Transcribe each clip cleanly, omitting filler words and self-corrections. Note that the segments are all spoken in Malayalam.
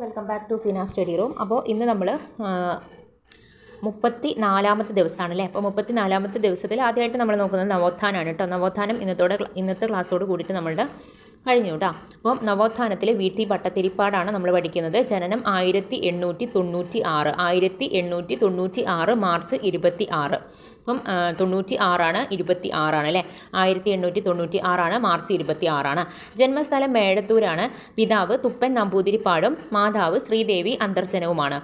വെൽക്കം ബാക്ക് ടു ഫിന സ്റ്റഡി റൂം. അപ്പോൾ ഇന്ന് നമ്മൾ 34ാമത്തെ ദിവസമാണ് അല്ലേ. അപ്പോൾ 34ാമത്തെ ദിവസത്തിൽ ആദ്യമായിട്ട് നമ്മൾ നോക്കുന്നത് നവോത്ഥാനമാണ് കേട്ടോ. നവോത്ഥാനം ഇന്നത്തെ ക്ലാസ്സോട് കൂടിയിട്ട് നമ്മളുടെ കഴിഞ്ഞു കേട്ടോ. അപ്പം നവോത്ഥാനത്തിൽ വി.ടി. ഭട്ടതിരിപ്പാടാണ് നമ്മൾ പഠിക്കുന്നത്. ജനനം 1896 മാർച്ച് 26. അപ്പം 96 26 അല്ലേ. 1896 മാർച്ച് 26. ജന്മസ്ഥലം മേഴത്തൂരാണ്. പിതാവ് തുപ്പൻ നമ്പൂതിരിപ്പാടും മാതാവ് ശ്രീദേവി അന്തർജനവുമാണ്.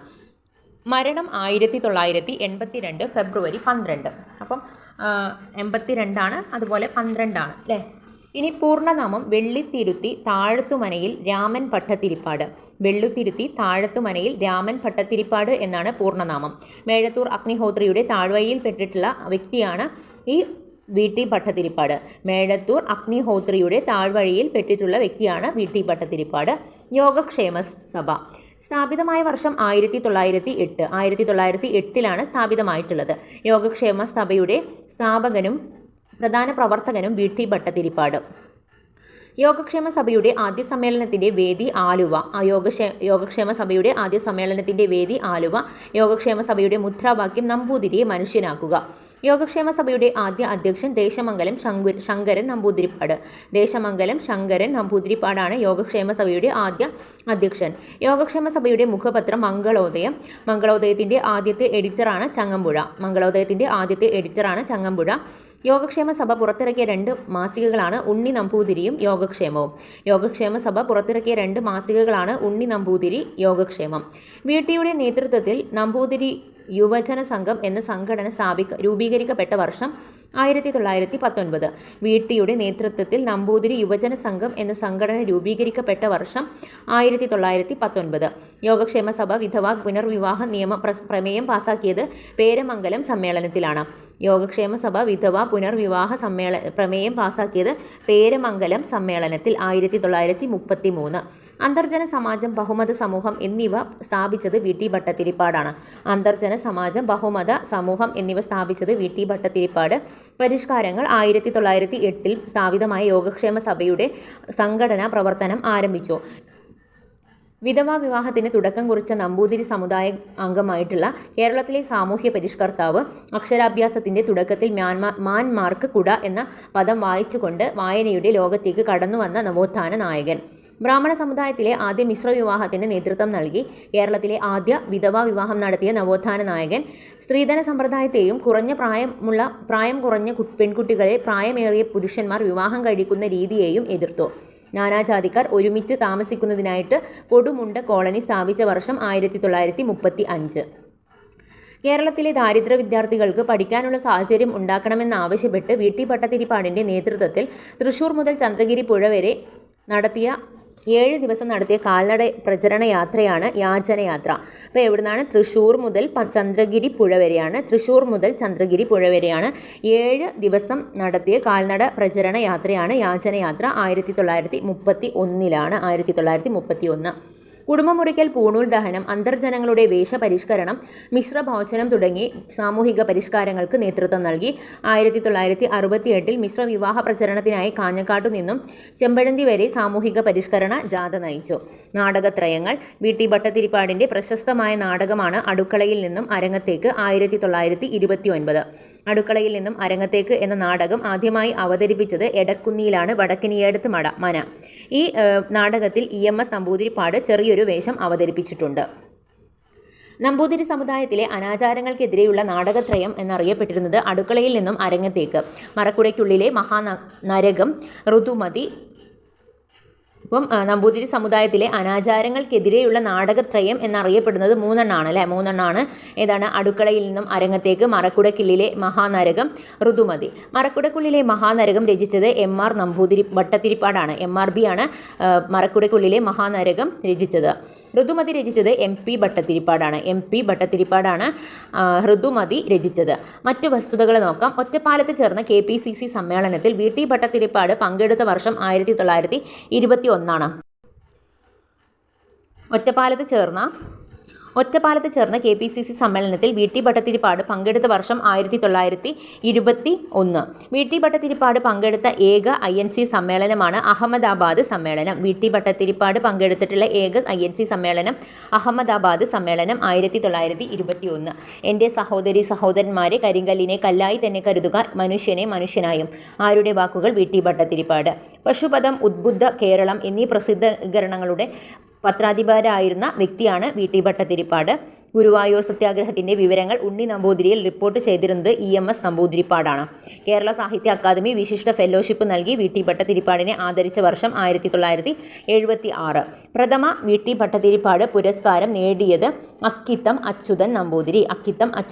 മരണം 1982 ഫെബ്രുവരി 12. അപ്പം 82 അതുപോലെ 12 അല്ലേ. ഇനി പൂർണ്ണനാമം വെള്ളിത്തിരുത്തി താഴത്തുമനയിൽ രാമൻ ഭട്ടതിരിപ്പാട്. വെള്ളിത്തിരുത്തി താഴത്തുമനയിൽ രാമൻ ഭട്ടതിരിപ്പാട് എന്നാണ് പൂർണ്ണനാമം. മേഴത്തൂർ അഗ്നിഹോത്രിയുടെ താഴ്വഴിയിൽ പെട്ടിട്ടുള്ള വ്യക്തിയാണ് ഈ വി.ടി. ഭട്ടതിരിപ്പാട്. മേഴത്തൂർ അഗ്നിഹോത്രിയുടെ താഴ്വഴിയിൽ പെട്ടിട്ടുള്ള വ്യക്തിയാണ് വി.ടി. ഭട്ടതിരിപ്പാട്. യോഗക്ഷേമ സഭ സ്ഥാപിതമായ വർഷം 1908. 1908 സ്ഥാപിതമായിട്ടുള്ളത്. യോഗക്ഷേമ സഭയുടെ സ്ഥാപകനും പ്രധാന പ്രവർത്തകനും വി.ടി. ഭട്ടതിരിപ്പാട്. യോഗക്ഷേമ സഭയുടെ ആദ്യ സമ്മേളനത്തിൻ്റെ വേദി ആലുവ. യോഗക്ഷേമ സഭയുടെ ആദ്യ സമ്മേളനത്തിൻ്റെ വേദി ആലുവ. യോഗക്ഷേമ സഭയുടെ മുദ്രാവാക്യം നമ്പൂതിരിയെ മനുഷ്യനാക്കുക. യോഗക്ഷേമ സഭയുടെ ആദ്യ അധ്യക്ഷൻ ദേശമംഗലം ശങ്കരൻ നമ്പൂതിരിപ്പാട്. ദേശമംഗലം ശങ്കരൻ നമ്പൂതിരിപ്പാടാണ് യോഗക്ഷേമ സഭയുടെ ആദ്യ അധ്യക്ഷൻ. യോഗക്ഷേമ സഭയുടെ മുഖപത്രം മംഗളോദയം. മംഗളോദയത്തിൻ്റെ ആദ്യത്തെ എഡിറ്ററാണ് ചങ്ങമ്പുഴ. യോഗക്ഷേമ സഭ പുറത്തിറക്കിയ 2 മാസികകളാണ് ഉണ്ണി നമ്പൂതിരിയും യോഗക്ഷേമവും. യോഗക്ഷേമ സഭ പുറത്തിറക്കിയ 2 മാസികകളാണ് ഉണ്ണി നമ്പൂതിരി, യോഗക്ഷേമം. വി.ടിയുടെ നേതൃത്വത്തിൽ നമ്പൂതിരി യുവജന സംഘം എന്ന സംഘടന രൂപീകരിക്കപ്പെട്ട വർഷം 1919. വി.ടിയുടെ നേതൃത്വത്തിൽ നമ്പൂതിരി യുവജന സംഘം എന്ന സംഘടന രൂപീകരിക്കപ്പെട്ട വർഷം 1919. യോഗക്ഷേമ സഭ വിധവാ പുനർവിവാഹ പ്രമേയം പാസാക്കിയത് പേരമംഗലം സമ്മേളനത്തിലാണ്. യോഗക്ഷേമ സഭ വിധവാ പുനർവിവാഹ പ്രമേയം പാസാക്കിയത് പേരമംഗലം സമ്മേളനത്തിൽ 1933. അന്തർജന സമാജം, ബഹുമത സമൂഹം എന്നിവ സ്ഥാപിച്ചത് വി.ടി. ഭട്ടതിരിപ്പാടാണ്. അന്തർജന സമാജം, ബഹുമത സമൂഹം എന്നിവ സ്ഥാപിച്ചത് വി.ടി. ഭട്ടതിരിപ്പാട്. പരിഷ്കാരങ്ങൾ 1908 സ്ഥാപിതമായ യോഗക്ഷേമ സഭയുടെ സംഘടനാ പ്രവർത്തനം ആരംഭിച്ചു. വിധവാ വിവാഹത്തിന് തുടക്കം കുറിച്ച നമ്പൂതിരി സമുദായ അംഗമായിട്ടുള്ള കേരളത്തിലെ സാമൂഹ്യ പരിഷ്കർത്താവ്. അക്ഷരാഭ്യാസത്തിൻ്റെ തുടക്കത്തിൽ മാൻമാർക്ക് കുട എന്ന പദം വായിച്ചുകൊണ്ട് വായനയുടെ ലോകത്തേക്ക് കടന്നുവന്ന നവോത്ഥാന നായകൻ. ബ്രാഹ്മണ സമുദായത്തിലെ ആദ്യ മിശ്രവിവാഹത്തിന് നേതൃത്വം നൽകി കേരളത്തിലെ ആദ്യ വിധവാ വിവാഹം നടത്തിയ നവോത്ഥാന നായകൻ. സ്ത്രീധന സമ്പ്രദായത്തെയും പ്രായം കുറഞ്ഞ പെൺകുട്ടികളെ പ്രായമേറിയ പുരുഷന്മാർ വിവാഹം കഴിക്കുന്ന രീതിയെയും എതിർത്തു. നാനാജാതിക്കാർ ഒരുമിച്ച് താമസിക്കുന്നതിനായിട്ട് കൊടുമുണ്ട കോളനി സ്ഥാപിച്ച വർഷം 1935. കേരളത്തിലെ ദാരിദ്ര്യ വിദ്യാർത്ഥികൾക്ക് പഠിക്കാനുള്ള സാഹചര്യം ഉണ്ടാക്കണമെന്നാവശ്യപ്പെട്ട് വി.ടി. ഭട്ടതിരിപ്പാടിൻ്റെ നേതൃത്വത്തിൽ തൃശ്ശൂർ മുതൽ ചന്ദ്രഗിരി പുഴ വരെ 7 ദിവസം നടത്തിയ കാൽനട പ്രചരണ യാത്രയാണ് യാചനയാത്ര. അപ്പോൾ എവിടുന്നാണ്? തൃശ്ശൂർ മുതൽ ചന്ദ്രഗിരി പുഴ വരെയാണ്. 7 ദിവസം നടത്തിയ കാൽനട പ്രചരണ യാത്രയാണ് യാചനയാത്ര. 1931. കുടുംബമുറിക്കൽ, പൂണൂൽ ദഹനം, അന്തർജനങ്ങളുടെ വേഷപരിഷ്കരണം, മിശ്രഭോജനം തുടങ്ങി സാമൂഹിക പരിഷ്കാരങ്ങൾക്ക് നേതൃത്വം നൽകി. 1968 മിശ്രവിവാഹ പ്രചരണത്തിനായി കാഞ്ഞക്കാട്ടു നിന്നും ചെമ്പഴന്തി വരെ സാമൂഹിക പരിഷ്കരണ ജാഥ നയിച്ചു. നാടകത്രയങ്ങൾ. വി.ടി. ഭട്ടതിരിപ്പാടിൻ്റെ പ്രശസ്തമായ നാടകമാണ് അടുക്കളയിൽ നിന്നും അരങ്ങത്തേക്ക്. 1929. അടുക്കളയിൽ നിന്നും അരങ്ങത്തേക്ക് എന്ന നാടകം ആദ്യമായി അവതരിപ്പിച്ചത് എടക്കുന്നിയിലാണ്, വടക്കിനിയേടത്ത് മന. ഈ നാടകത്തിൽ ഇ.എം.എസ്. നമ്പൂതിരിപ്പാട് ചെറിയൊരു വേഷം അവതരിപ്പിച്ചിട്ടുണ്ട്. നമ്പൂതിരി സമുദായത്തിലെ അനാചാരങ്ങൾക്കെതിരെയുള്ള നാടകത്രയം എന്നറിയപ്പെട്ടിരുന്നത് അടുക്കളയിൽ നിന്നും അരങ്ങത്തേക്ക്, മറക്കുടയ്ക്കുള്ളിലെ മഹാനരകം, ഋതുമതി. ഇപ്പം നമ്പൂതിരി സമുദായത്തിലെ അനാചാരങ്ങൾക്കെതിരെയുള്ള നാടകത്രയം എന്നറിയപ്പെടുന്നത് 3 അല്ലേ. 3 ഏതാണ്? അടുക്കളയിൽ നിന്നും അരങ്ങത്തേക്ക്, മറക്കുടയ്ക്കുള്ളിലെ മഹാനരകം, ഋതുമതി. മറക്കുടയ്ക്കുള്ളിലെ മഹാനരകം രചിച്ചത് എം.ആർ. ഭട്ടതിരിപ്പാടാണ്. MRB ആണ് മറക്കുടയ്ക്കുള്ളിലെ മഹാനരകം രചിച്ചത്. ഋതുമതി രചിച്ചത് MP ഭട്ടതിരിപ്പാടാണ് ഋതുമതി രചിച്ചത്. മറ്റു വസ്തുതകൾ നോക്കാം. ഒറ്റപ്പാലത്ത് ചേർന്ന KPCC സമ്മേളനത്തിൽ വി.ടി. ഭട്ടതിരിപ്പാട് പങ്കെടുത്ത വർഷം 1921. ഒറ്റപ്പാലത്ത് ചേർന്ന ഒറ്റപ്പാലത്ത് ചേർന്ന KPCC സമ്മേളനത്തിൽ വി.ടി. ഭട്ടതിരിപ്പാട് പങ്കെടുത്ത വർഷം 1921. വി.ടി. ഭട്ടതിരിപ്പാട് പങ്കെടുത്ത ഏക INC സമ്മേളനമാണ് അഹമ്മദാബാദ് സമ്മേളനം. വി.ടി. ഭട്ടതിരിപ്പാട് പങ്കെടുത്തിട്ടുള്ള ഏക INC സമ്മേളനം അഹമ്മദാബാദ് സമ്മേളനം 1921. എൻ്റെ സഹോദരി സഹോദരന്മാരെ, കരിങ്കല്ലിനെ കല്ലായി തന്നെ കരുതുക, മനുഷ്യനെ മനുഷ്യനായും. ആരുടെ വാക്കുകൾ? വി.ടി. ഭട്ടതിരിപ്പാട്. പശുപദം, ഉദ്ബുദ്ധ കേരളം എന്നീ പ്രസിദ്ധീകരണങ്ങളുടെ പത്രാധിപരായിരുന്ന വ്യക്തിയാണ് വി.ടി. ഭട്ടതിരിപ്പാട്. ഗുരുവായൂർ സത്യാഗ്രഹത്തിൻ്റെ വിവരങ്ങൾ ഉണ്ണി നമ്പൂതിരിയിൽ റിപ്പോർട്ട് ചെയ്തിരുന്നത് EMS നമ്പൂതിരിപ്പാടാണ്. കേരള സാഹിത്യ അക്കാദമി വിശിഷ്ട ഫെലോഷിപ്പ് നൽകി വി.ടി. ഭട്ടതിരിപ്പാടിനെ ആദരിച്ച വർഷം 1976. പ്രഥമ വി.ടി. ഭട്ടതിരിപ്പാട് പുരസ്കാരം നേടിയത് അക്കിത്തം അച്യുതൻ നമ്പൂതിരി.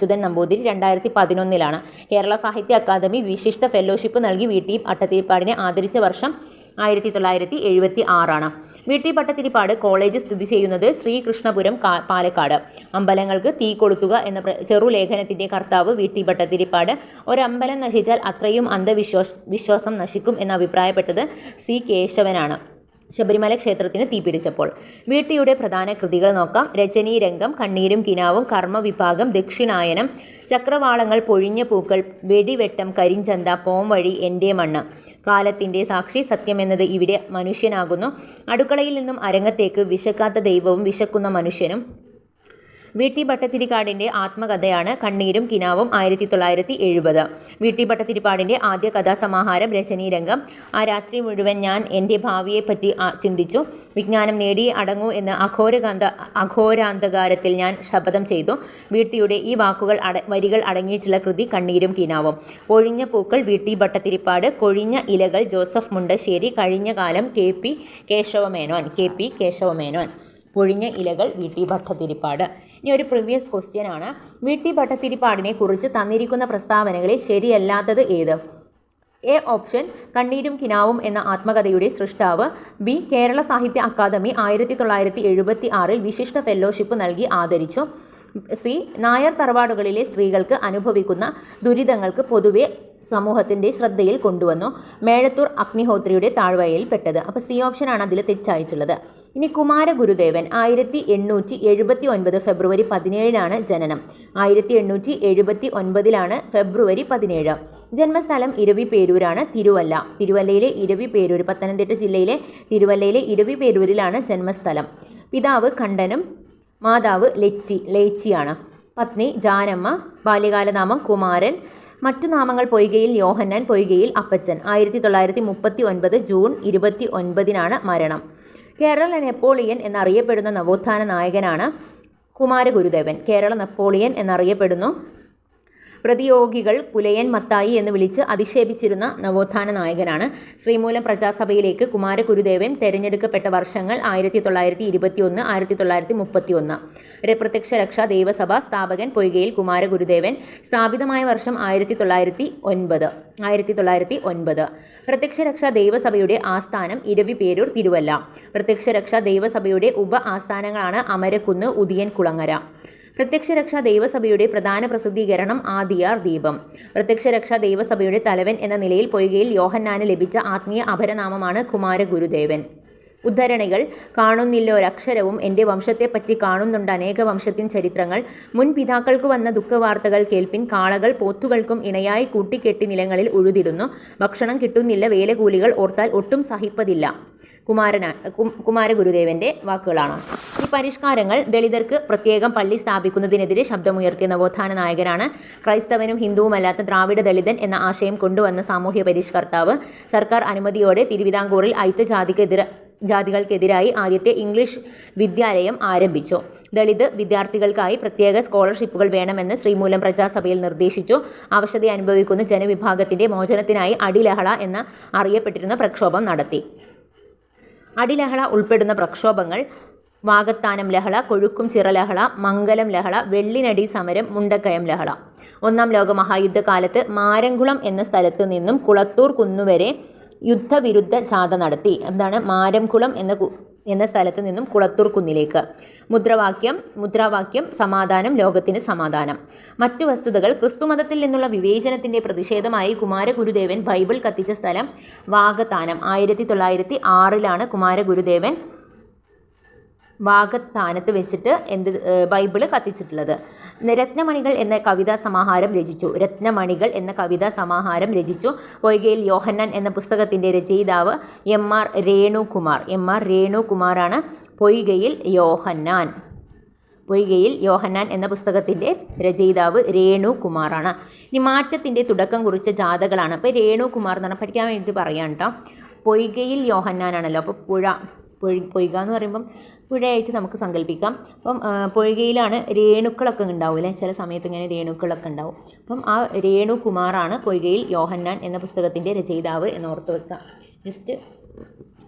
2011 കേരള സാഹിത്യ അക്കാദമി വിശിഷ്ട ഫെലോഷിപ്പ് നൽകി വി.ടി. ഭട്ടതിരിപ്പാടിനെ ആദരിച്ച വർഷം 1976. വി.ടി. ഭട്ടതിരിപ്പാട് കോളേജ് സ്ഥിതി ചെയ്യുന്നത് ശ്രീകൃഷ്ണപുരം, പാലക്കാട്. അമ്പലങ്ങൾക്ക് തീ കൊളുത്തുക എന്ന ചെറുലേഖനത്തിൻ്റെ കർത്താവ് വി.ടി. ഭട്ടതിരിപ്പാട്. ഒരമ്പലം നശിച്ചാൽ അത്രയും അന്ധവിശ്വാസം നശിക്കും എന്ന് അഭിപ്രായപ്പെട്ടത് C. കേശവനാണ്. ശബരിമല ക്ഷേത്രത്തിന് തീപിടിച്ചപ്പോൾ. വി.ടിയുടെ പ്രധാന കൃതികൾ നോക്കാം. രചനീരംഗം, കണ്ണീരും കിനാവും, കർമ്മവിഭാഗം, ദക്ഷിണായനം, ചക്രവാളങ്ങൾ, പൊഴിഞ്ഞ പൂക്കൾ, വെടിവെട്ടം, കരിഞ്ചന്ത, പോംവഴി, എൻ്റെ മണ്ണ്, കാലത്തിൻ്റെ സാക്ഷി, സത്യമെന്നത് ഇവിടെ മനുഷ്യനാകുന്നു, അടുക്കളയിൽ നിന്നും അരങ്ങത്തേക്ക്, വിശക്കാത്ത ദൈവവും വിശക്കുന്ന മനുഷ്യനും. വി.ടി. ഭട്ടതിരിപ്പാടിൻ്റെ ആത്മകഥയാണ് കണ്ണീരും കിനാവും 1970. വി.ടി. ഭട്ടതിരിപ്പാടിൻ്റെ ആദ്യ കഥാസമാഹാരം രചനീരംഗം. ആ രാത്രി മുഴുവൻ ഞാൻ എൻ്റെ ഭാവിയെപ്പറ്റി ചിന്തിച്ചു. വിജ്ഞാനം നേടിയേ അടങ്ങൂ എന്ന് അഘോരാന്ധകാരത്തിൽ ഞാൻ ശപഥം ചെയ്തു. വി.ടിയുടെ ഈ വരികൾ അടങ്ങിയിട്ടുള്ള കൃതി കണ്ണീരും കിനാവും. പൊഴിഞ്ഞ പൂക്കൾ വി.ടി. ഭട്ടതിരിപ്പാട്. കൊഴിഞ്ഞ ഇലകൾ ജോസഫ് മുണ്ടശ്ശേരി. കഴിഞ്ഞ കാലം KP കേശവമേനോൻ. പൊഴിഞ്ഞ ഇലകൾ വി.ടി. ഭട്ടതിരിപ്പാട്. ഇനി ഒരു പ്രീവിയസ് ക്വസ്റ്റ്യൻ ആണ്. വി.ടി. ഭട്ടതിരിപ്പാടിനെ കുറിച്ച് തന്നിരിക്കുന്ന പ്രസ്താവനകളിൽ ശരിയല്ലാത്തത് ഏത്? A ഓപ്ഷൻ കണ്ണീരും കിനാവും എന്ന ആത്മകഥയുടെ സൃഷ്ടാവ്. B കേരള സാഹിത്യ അക്കാദമി 1976 വിശിഷ്ട ഫെലോഷിപ്പ് നൽകി ആദരിച്ചു. C നായർ തറവാടുകളിലെ സ്ത്രീകൾക്ക് അനുഭവിക്കുന്ന ദുരിതങ്ങൾക്ക് പൊതുവെ സമൂഹത്തിൻ്റെ ശ്രദ്ധയിൽ കൊണ്ടുവന്നു. മേഴത്തൂർ അഗ്നിഹോത്രിയുടെ താഴ്വരയിൽ പെട്ടത്. അപ്പോൾ C ഓപ്ഷനാണ് അതിൽ തെറ്റായിട്ടുള്ളത്. ഇനി കുമാരഗുരുദേവൻ 1879 ഫെബ്രുവരി 17 ജനനം. 1879 ഫെബ്രുവരി 17. ജന്മസ്ഥലം ഇരവിപേരൂരാണ്, തിരുവല്ല. തിരുവല്ലയിലെ ഇരവിപേരൂർ, പത്തനംതിട്ട ജില്ലയിലെ തിരുവല്ലയിലെ ഇരവിപേരൂരിലാണ് ജന്മസ്ഥലം. പിതാവ് കണ്ഠനും മാതാവ് ലേച്ചിയാണ്. പത്നി ജാനമ്മ. ബാല്യകാലനാമം കുമാരൻ. മറ്റു നാമങ്ങൾ പൊയ്കയിൽ യോഹന്നാൻ, പൊയ്കയിൽ അപ്പച്ചൻ. 1939 ജൂൺ 29 മരണം. കേരള നെപ്പോളിയൻ എന്നറിയപ്പെടുന്ന നവോത്ഥാന നായകനാണ് കുമാരഗുരുദേവൻ. കേരള നെപ്പോളിയൻ എന്നറിയപ്പെടുന്നു. പ്രതിയോഗികൾ പുലയൻ മത്തായി എന്ന് വിളിച്ച് അധിക്ഷേപിച്ചിരുന്ന നവോത്ഥാന നായകനാണ്. ശ്രീമൂലം പ്രജാസഭയിലേക്ക് കുമാരഗുരുദേവൻ തെരഞ്ഞെടുക്കപ്പെട്ട വർഷങ്ങൾ 1921, 1931. പ്രത്യക്ഷ രക്ഷാ ദൈവസഭ സ്ഥാപകൻ പൊയ്കയിൽ കുമാരഗുരുദേവൻ. സ്ഥാപിതമായ വർഷം 1909. പ്രത്യക്ഷ രക്ഷാ ദൈവസഭയുടെ ആസ്ഥാനം ഇരവിപേരൂർ, തിരുവല്ല. പ്രത്യക്ഷ രക്ഷാ ദൈവസഭയുടെ ഉപ ആസ്ഥാനങ്ങളാണ് അമരക്കുന്ന്, ഉദിയൻ കുളങ്ങര. പ്രത്യക്ഷ രക്ഷാ ദൈവസഭയുടെ പ്രധാന പ്രസിദ്ധീകരണം ആദിയാർ ദീപം. പ്രത്യക്ഷ രക്ഷാ ദൈവസഭയുടെ തലവൻ എന്ന നിലയിൽ പൊയ്കയിൽ യോഹന്നാന് ലഭിച്ച ആത്മീയ അപരനാമമാണ് കുമാരഗുരുദേവൻ. ഉദ്ധരണികൾ. കാണുന്നില്ലൊരക്ഷരവും എൻ്റെ വംശത്തെപ്പറ്റി കാണുന്നുണ്ട് അനേക വംശത്തിൻ ചരിത്രങ്ങൾ. മുൻ പിതാക്കൾക്ക് വന്ന ദുഃഖവാർത്തകൾ കേൾപ്പിൻ. കാളകൾ പോത്തുകൾക്കും ഇണയായി കൂട്ടിക്കെട്ടി നിലങ്ങളിൽ ഉഴുതിടുന്നു. ഭക്ഷണം കിട്ടുന്നില്ല, വേലകൂലികൾ ഓർത്താൽ ഒട്ടും സഹിപ്പതില്ല. കുമാരഗുരുദേവൻ്റെ വാക്കുകളാണ്. ഈ പരിഷ്കാരങ്ങൾ. ദളിതർക്ക് പ്രത്യേകം പള്ളി സ്ഥാപിക്കുന്നതിനെതിരെ ശബ്ദമുയർത്തിയ നവോത്ഥാന നായകനാണ്. ക്രൈസ്തവനും ഹിന്ദുവുമല്ലാത്ത ദ്രാവിഡ ദളിതൻ എന്ന ആശയം കൊണ്ടുവന്ന സാമൂഹ്യ പരിഷ്കർത്താവ്. സർക്കാർ അനുമതിയോടെ തിരുവിതാംകൂറിൽ ജാതികൾക്കെതിരായി ആദ്യത്തെ ഇംഗ്ലീഷ് വിദ്യാലയം ആരംഭിച്ചു. ദളിത് വിദ്യാർത്ഥികൾക്കായി പ്രത്യേക സ്കോളർഷിപ്പുകൾ വേണമെന്ന് ശ്രീമൂലം പ്രജാസഭയിൽ നിർദ്ദേശിച്ചു. അവശത അനുഭവിക്കുന്ന ജനവിഭാഗത്തിൻ്റെ മോചനത്തിനായി അടിലഹള എന്ന് അറിയപ്പെട്ടിരുന്ന പ്രക്ഷോഭം നടത്തി. അടിലഹള ഉൾപ്പെടുന്ന പ്രക്ഷോഭങ്ങൾ: വാകത്താനം ലഹള, കൊഴുക്കും ചിറലഹള, മംഗലം ലഹള, വെള്ളിനടി സമരം, മുണ്ടക്കയം ലഹള. ഒന്നാം ലോകമഹായുദ്ധകാലത്ത് മാരംകുളം എന്ന സ്ഥലത്ത് നിന്നും കുളത്തൂർ കുന്നുവരെ യുദ്ധവിരുദ്ധ ജാഥ നടത്തി. എന്താണ് മാരംകുളം എന്ന സ്ഥലത്ത് നിന്നും കുളത്തൂർ കുന്നിലേക്ക്. മുദ്രാവാക്യം സമാധാനം, ലോകത്തിന് സമാധാനം. മറ്റു വസ്തുതകൾ: ക്രിസ്തുമതത്തിൽ നിന്നുള്ള വിവേചനത്തിൻ്റെ പ്രതിഷേധമായി കുമാരഗുരുദേവൻ ബൈബിൾ കത്തിച്ച സ്ഥലം വാകത്താനം. 1906 കുമാരഗുരുദേവൻ വാഗത്താനത്ത് വെച്ചിട്ട് ബൈബിള് കത്തിച്ചിട്ടുള്ളത്. രത്നമണികൾ എന്ന കവിതാ സമാഹാരം രചിച്ചു. രത്നമണികൾ എന്ന കവിതാ സമാഹാരം രചിച്ചു. പൊയ്കയിൽ യോഹന്നാൻ എന്ന പുസ്തകത്തിൻ്റെ രചയിതാവ് എം.ആർ. രേണുകുമാർ. എം.ആർ. രേണുകുമാറാണ് പൊയ്കയിൽ യോഹന്നാൻ. പൊയ്കയിൽ യോഹന്നാൻ എന്ന പുസ്തകത്തിൻ്റെ രചയിതാവ് രേണുകുമാറാണ്. ഇനി മാറ്റത്തിൻ്റെ തുടക്കം കുറിച്ച ജാഥകളാണ്. അപ്പോൾ രേണുകുമാർ എന്ന് പറഞ്ഞാൽ പഠിക്കാൻ വേണ്ടി പറയാം കേട്ടോ. പൊയ്കയിൽ യോഹന്നാനാണല്ലോ, അപ്പോൾ പൊയ്ക എന്ന് പറയുമ്പം പുഴയായിട്ട് നമുക്ക് സങ്കല്പിക്കാം. അപ്പം പൊയ്കയിലാണ് രേണുക്കളൊക്കെ ഉണ്ടാവില്ലേ, ചില സമയത്ത് ഇങ്ങനെ രേണുക്കളൊക്കെ ഉണ്ടാവും. അപ്പം ആ രേണുകുമാറാണ് പൊയ്കയിൽ യോഹന്നാൻ എന്ന പുസ്തകത്തിൻ്റെ രചയിതാവ് എന്ന് ഓർത്ത് വെക്കുക. ജസ്റ്റ്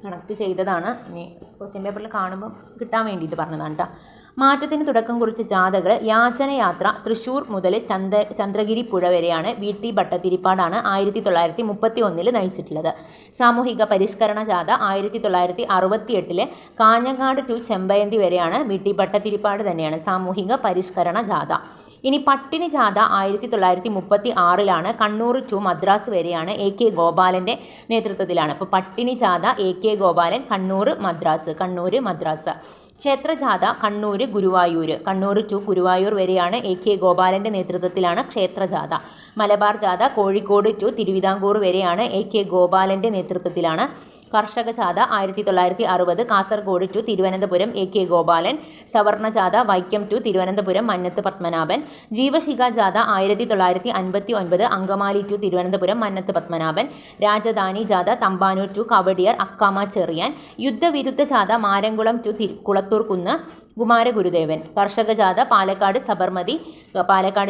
കണക്ട് ചെയ്തതാണ്. ഇനി ക്വസ്റ്റ്യൻ പേപ്പറിൽ കാണുമ്പോൾ കിട്ടാൻ വേണ്ടിയിട്ട് പറഞ്ഞതാണ് കേട്ടോ. മാറ്റത്തിന് തുടക്കം കുറിച്ച ജാഥകൾ യാചനയാത്ര തൃശ്ശൂർ മുതൽ ചന്ദ്രഗിരി പുഴ വരെയാണ്. വി.ടി. ഭട്ടതിരിപ്പാടാണ് 1931 നയിച്ചിട്ടുള്ളത്. സാമൂഹിക പരിഷ്കരണ ജാഥ 1968 കാഞ്ഞങ്ങാട് ടു ചെമ്പയന്തി വരെയാണ്. വി.ടി. ഭട്ടതിരിപ്പാട് തന്നെയാണ് സാമൂഹിക പരിഷ്കരണ ജാഥ. ഇനി പട്ടിണി ജാഥ 1936 കണ്ണൂർ ടു മദ്രാസ് വരെയാണ്. എ.കെ. ഗോപാലൻ്റെ നേതൃത്വത്തിലാണ്. അപ്പോൾ പട്ടിണി ജാഥ എ.കെ. ഗോപാലൻ, കണ്ണൂർ മദ്രാസ്. ക്ഷേത്രജാഥ കണ്ണൂർ ടു ഗുരുവായൂർ വരെയാണ്. എ.കെ. ഗോപാലൻ്റെ നേതൃത്വത്തിലാണ് ക്ഷേത്രജാഥ. മലബാർ ജാഥ കോഴിക്കോട് ടു തിരുവിതാംകൂർ വരെയാണ്. എ.കെ. ഗോപാലൻ്റെ നേതൃത്വത്തിലാണ്. കർഷക ജാഥ 1960 കാസർഗോഡ് ടു തിരുവനന്തപുരം, എ.കെ. ഗോപാലൻ. സവർണ ജാഥ വൈക്കം ടു തിരുവനന്തപുരം, മന്നത്ത് പത്മനാഭൻ. ജീവശിഖ ജാഥ 1959 അങ്കമാലി ടു തിരുവനന്തപുരം, മന്നത്ത് പത്മനാഭൻ. രാജധാനി ജാഥ തമ്പാനൂർ ടു കവടിയാർ, അക്കാമ ചെറിയാൻ. യുദ്ധവിരുദ്ധ ജാഥ മാരംകുളം ടു കുളത്തൂർകുന്ന്, കുമാരഗുരുദേവൻ. കർഷക ജാഥ പാലക്കാട്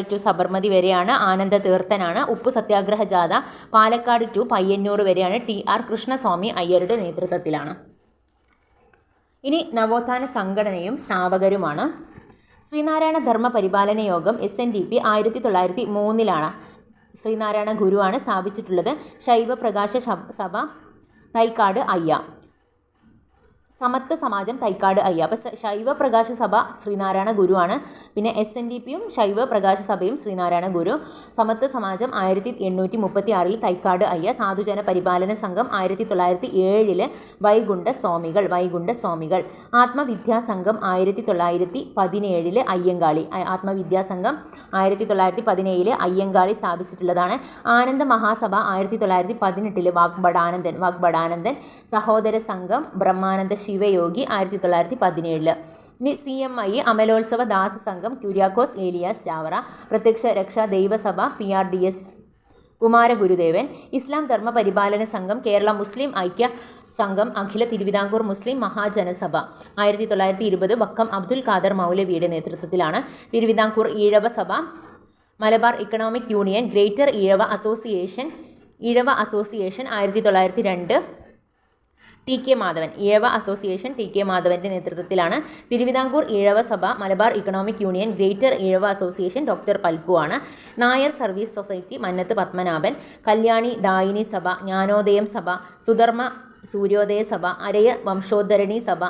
ടു സബർമതി വരെയാണ്. ആനന്ദ തീർത്ഥനാണ്. ഉപ്പു സത്യാഗ്രഹ ജാഥ പാലക്കാട് ടു പയ്യന്നൂർ വരെയാണ്. ടി.ആർ. കൃഷ്ണസ്വാമി അയ്യരുടെ നേതൃത്വത്തിലാണ്. ഇനി നവോത്ഥാന സംഘടനയും സ്ഥാപകരുമാണ്. ശ്രീനാരായണ ധർമ്മ പരിപാലന യോഗം SNDP 1903 ശ്രീനാരായണ ഗുരുവാണ് സ്ഥാപിച്ചിട്ടുള്ളത്. ശൈവ പ്രകാശ സഭ തൈക്കാട് അയ്യ. സമത്വ സമാജം തൈക്കാട് അയ്യ. അപ്പോൾ ശൈവ പ്രകാശ സഭ ശ്രീനാരായണ ഗുരുവാണ്. പിന്നെ SNDPയും ശൈവ പ്രകാശ സഭയും ശ്രീനാരായണ ഗുരു. സമത്വ സമാജം 1836 തൈക്കാട് അയ്യ. സാധുജന പരിപാലന സംഘം 1907 വൈകുണ്ഠ സ്വാമികൾ. ആത്മവിദ്യാസംഘം 1917 അയ്യങ്കാളി. ആത്മവിദ്യാസംഘം 1917 അയ്യങ്കാളി സ്ഥാപിച്ചിട്ടുള്ളതാണ്. ആനന്ദ മഹാസഭ 1918 വാഗ്ബടാനന്ദൻ. സഹോദര സംഘം ബ്രഹ്മാനന്ദ ശിവയോഗി 1917. ഇനി CMI അമലോത്സവ ദാസ സംഘം കുര്യാക്കോസ് ഏലിയാസ് ചാവറ. പ്രത്യക്ഷ രക്ഷാ ദൈവസഭ PRDS കുമാരഗുരുദേവൻ. ഇസ്ലാം ധർമ്മ പരിപാലന സംഘം കേരള മുസ്ലിം ഐക്യ സംഘം അഖില തിരുവിതാംകൂർ മുസ്ലിം മഹാജനസഭ 1920 വക്കം അബ്ദുൽ ഖാദർ മൗലവിയുടെ നേതൃത്വത്തിലാണ്. Thiruvithamkoor Ezhava Sabha. Malabar economic union greater Ezhava association 1902. ടി.കെ. മാധവൻ. ഈഴവ അസോസിയേഷൻ ടി.കെ. മാധവൻ്റെ നേതൃത്വത്തിലാണ്. Thiruvithamkoor Ezhava Sabha, Malabar economic union, greater Ezhava association doctor Palpu ആണ്. Nair service society Mannathu Padmanabhan. കല്യാണി ദായിനി സഭ, ജ്ഞാനോദയം സഭ, സുധർമ്മ സൂര്യോദയ സഭ, അരയ വംശോദ്ധരണി സഭ,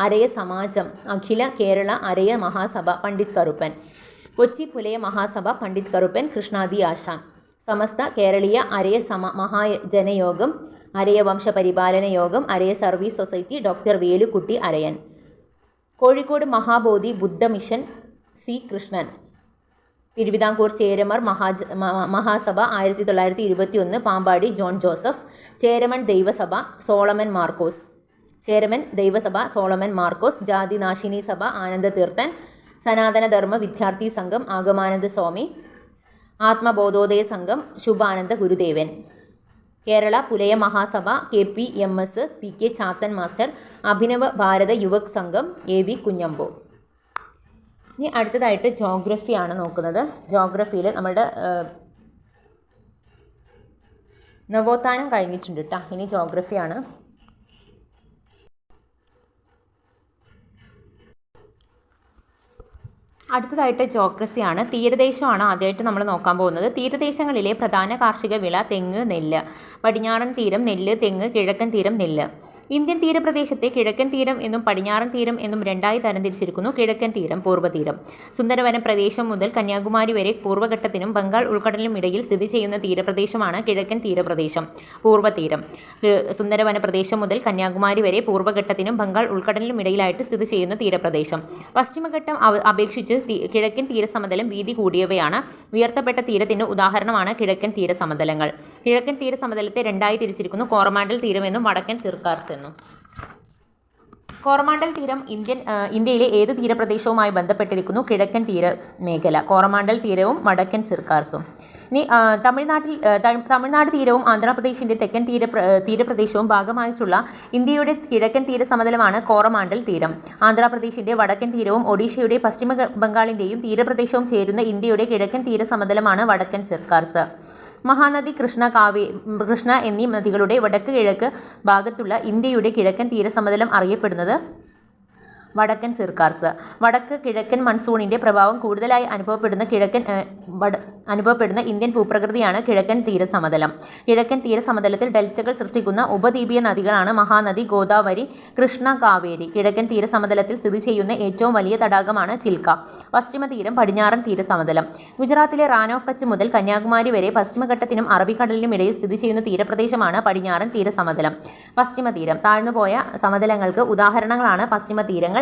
അരയ സമാജം, അഖില കേരള അരയ മഹാസഭ പണ്ഡിറ്റ് കറുപ്പൻ. കൊച്ചി പുലയ മഹാസഭ പണ്ഡിറ്റ് കറുപ്പൻ കൃഷ്ണാദി ആശാൻ. സമസ്ത കേരളീയ Araya മഹാജനയോഗം, Araya Vamsha Paripalana Yogam, Araya service society doctor Velukutty Arayan. Kozhikode Mahabodhi Buddha mission C Krishnan. Thiruvithamkoor Cheramar Mahasabha 1921 Pampady John Joseph. Cheraman Daivasabha Solomon Markose. Jathinashini സഭ ആനന്ദ തീർത്ഥൻ. സനാതന ധർമ്മ വിദ്യാർത്ഥി സംഘം ആഗമാനന്ദ സ്വാമി. ആത്മബോധോദയ Sangham Subhananda Gurudevan. Kerala Pulaya Mahasabha KPMS PK Chathan master. Abhinava Bharatha Yuvak Sangham AV കുഞ്ഞമ്പോ. ഇനി അടുത്തതായിട്ട് ജോഗ്രഫിയാണ് നോക്കുന്നത്. ജോഗ്രഫിയിൽ നമ്മുടെ നവോത്ഥാനം കഴിഞ്ഞിട്ടുണ്ട് കേട്ടോ. ഇനി ജോഗ്രഫിയാണ്. അടുത്തതായിട്ട് ജോഗ്രഫിയാണ്. തീരദേശമാണ് ആദ്യമായിട്ട് നമ്മൾ നോക്കാൻ പോകുന്നത്. തീരദേശങ്ങളിലെ പ്രധാന കാർഷിക വിള തെങ്ങ്, നെല്ല്. പടിഞ്ഞാറൻ തീരം നെല്ല്, തെങ്ങ്. കിഴക്കൻ തീരം നെല്ല്. ഇന്ത്യൻ തീരപ്രദേശത്തെ കിഴക്കൻ തീരം എന്നും പടിഞ്ഞാറൻ തീരം എന്നും രണ്ടായി തരംതിരിച്ചിരിക്കുന്നു. കിഴക്കൻ തീരം, പൂർവ്വതീരം. സുന്ദരവന പ്രദേശം മുതൽ കന്യാകുമാരി വരെ പൂർവ്വഘട്ടത്തിനും ബംഗാൾ ഉൾക്കടലിനും ഇടയിൽ സ്ഥിതി ചെയ്യുന്ന തീരപ്രദേശമാണ് കിഴക്കൻ തീരപ്രദേശം. പൂർവ്വതീരം. സുന്ദരവന പ്രദേശം മുതൽ കന്യാകുമാരി വരെ പൂർവ്വഘട്ടത്തിനും ബംഗാൾ ഉൾക്കടലിനും ഇടയിലായിട്ട് സ്ഥിതി ചെയ്യുന്ന തീരപ്രദേശം. പശ്ചിമഘട്ടം അപേക്ഷിച്ച് കിഴക്കൻ തീരസമതലം വീതി കൂടിയവയാണ്. ഉയർത്തപ്പെട്ട തീരത്തിന് ഉദാഹരണമാണ് കിഴക്കൻ തീരസമതലങ്ങൾ. കിഴക്കൻ തീരസമതലത്തെ രണ്ടായി തിരിച്ചിരിക്കുന്നു. കോറമാണ്ടൽ തീരമെന്നും വടക്കൻ സിർക്കാർസ് എന്നും. കോറമാണ്ടൽ തീരം ഇന്ത്യയിലെ ഏത് തീരപ്രദേശവുമായി ബന്ധപ്പെട്ടിരിക്കുന്നു? കിഴക്കൻ തീരമേഖല. കോറമാണ്ടൽ തീരവും വടക്കൻ സിർക്കാർസും. ഇനി തമിഴ്നാട് തീരവും ആന്ധ്രാപ്രദേശിൻ്റെ തെക്കൻ തീരപ്രദേശവും ഭാഗമായിട്ടുള്ള ഇന്ത്യയുടെ കിഴക്കൻ തീരസമതലമാണ് കോറമാണ്ടൽ തീരം. ആന്ധ്രാപ്രദേശിൻ്റെ വടക്കൻ തീരവും ഒഡീഷയുടെ പശ്ചിമ ബംഗാളിൻ്റെയും തീരപ്രദേശവും ചേരുന്ന ഇന്ത്യയുടെ കിഴക്കൻ തീരസമതലമാണ് വടക്കൻ സിർക്കാർസ്. മഹാനദി, കൃഷ്ണ എന്നീ നദികളുടെ വടക്ക് കിഴക്ക് ഭാഗത്തുള്ള ഇന്ത്യയുടെ കിഴക്കൻ തീരസമതലം അറിയപ്പെടുന്നത് വടക്കൻ സിർക്കാർസ്. വടക്ക് കിഴക്കൻ മൺസൂണിൻ്റെ പ്രഭാവം കൂടുതലായി അനുഭവപ്പെടുന്ന ഇന്ത്യൻ ഭൂപ്രകൃതിയാണ് കിഴക്കൻ തീരസമതലം. കിഴക്കൻ തീരസമതലത്തിൽ ഡെൽറ്റകൾ സൃഷ്ടിക്കുന്ന ഉപദ്വീപീയ നദികളാണ് മഹാനദി, ഗോദാവരി, കൃഷ്ണ, കാവേരി. കിഴക്കൻ തീരസമതലത്തിൽ സ്ഥിതി ചെയ്യുന്ന ഏറ്റവും വലിയ തടാകമാണ് ചിൽക്ക. പശ്ചിമതീരം, പടിഞ്ഞാറൻ തീരസമതലം. ഗുജറാത്തിലെ റാൻ ഓഫ് കച്ച് മുതൽ കന്യാകുമാരി വരെ പശ്ചിമഘട്ടത്തിനും അറബിക്കടലിനും ഇടയിൽ സ്ഥിതി ചെയ്യുന്ന തീരപ്രദേശമാണ് പടിഞ്ഞാറൻ തീരസമതലം. പശ്ചിമതീരം. താഴ്ന്നുപോയ സമതലങ്ങൾക്ക് ഉദാഹരണങ്ങളാണ് പശ്ചിമതീരങ്ങൾ.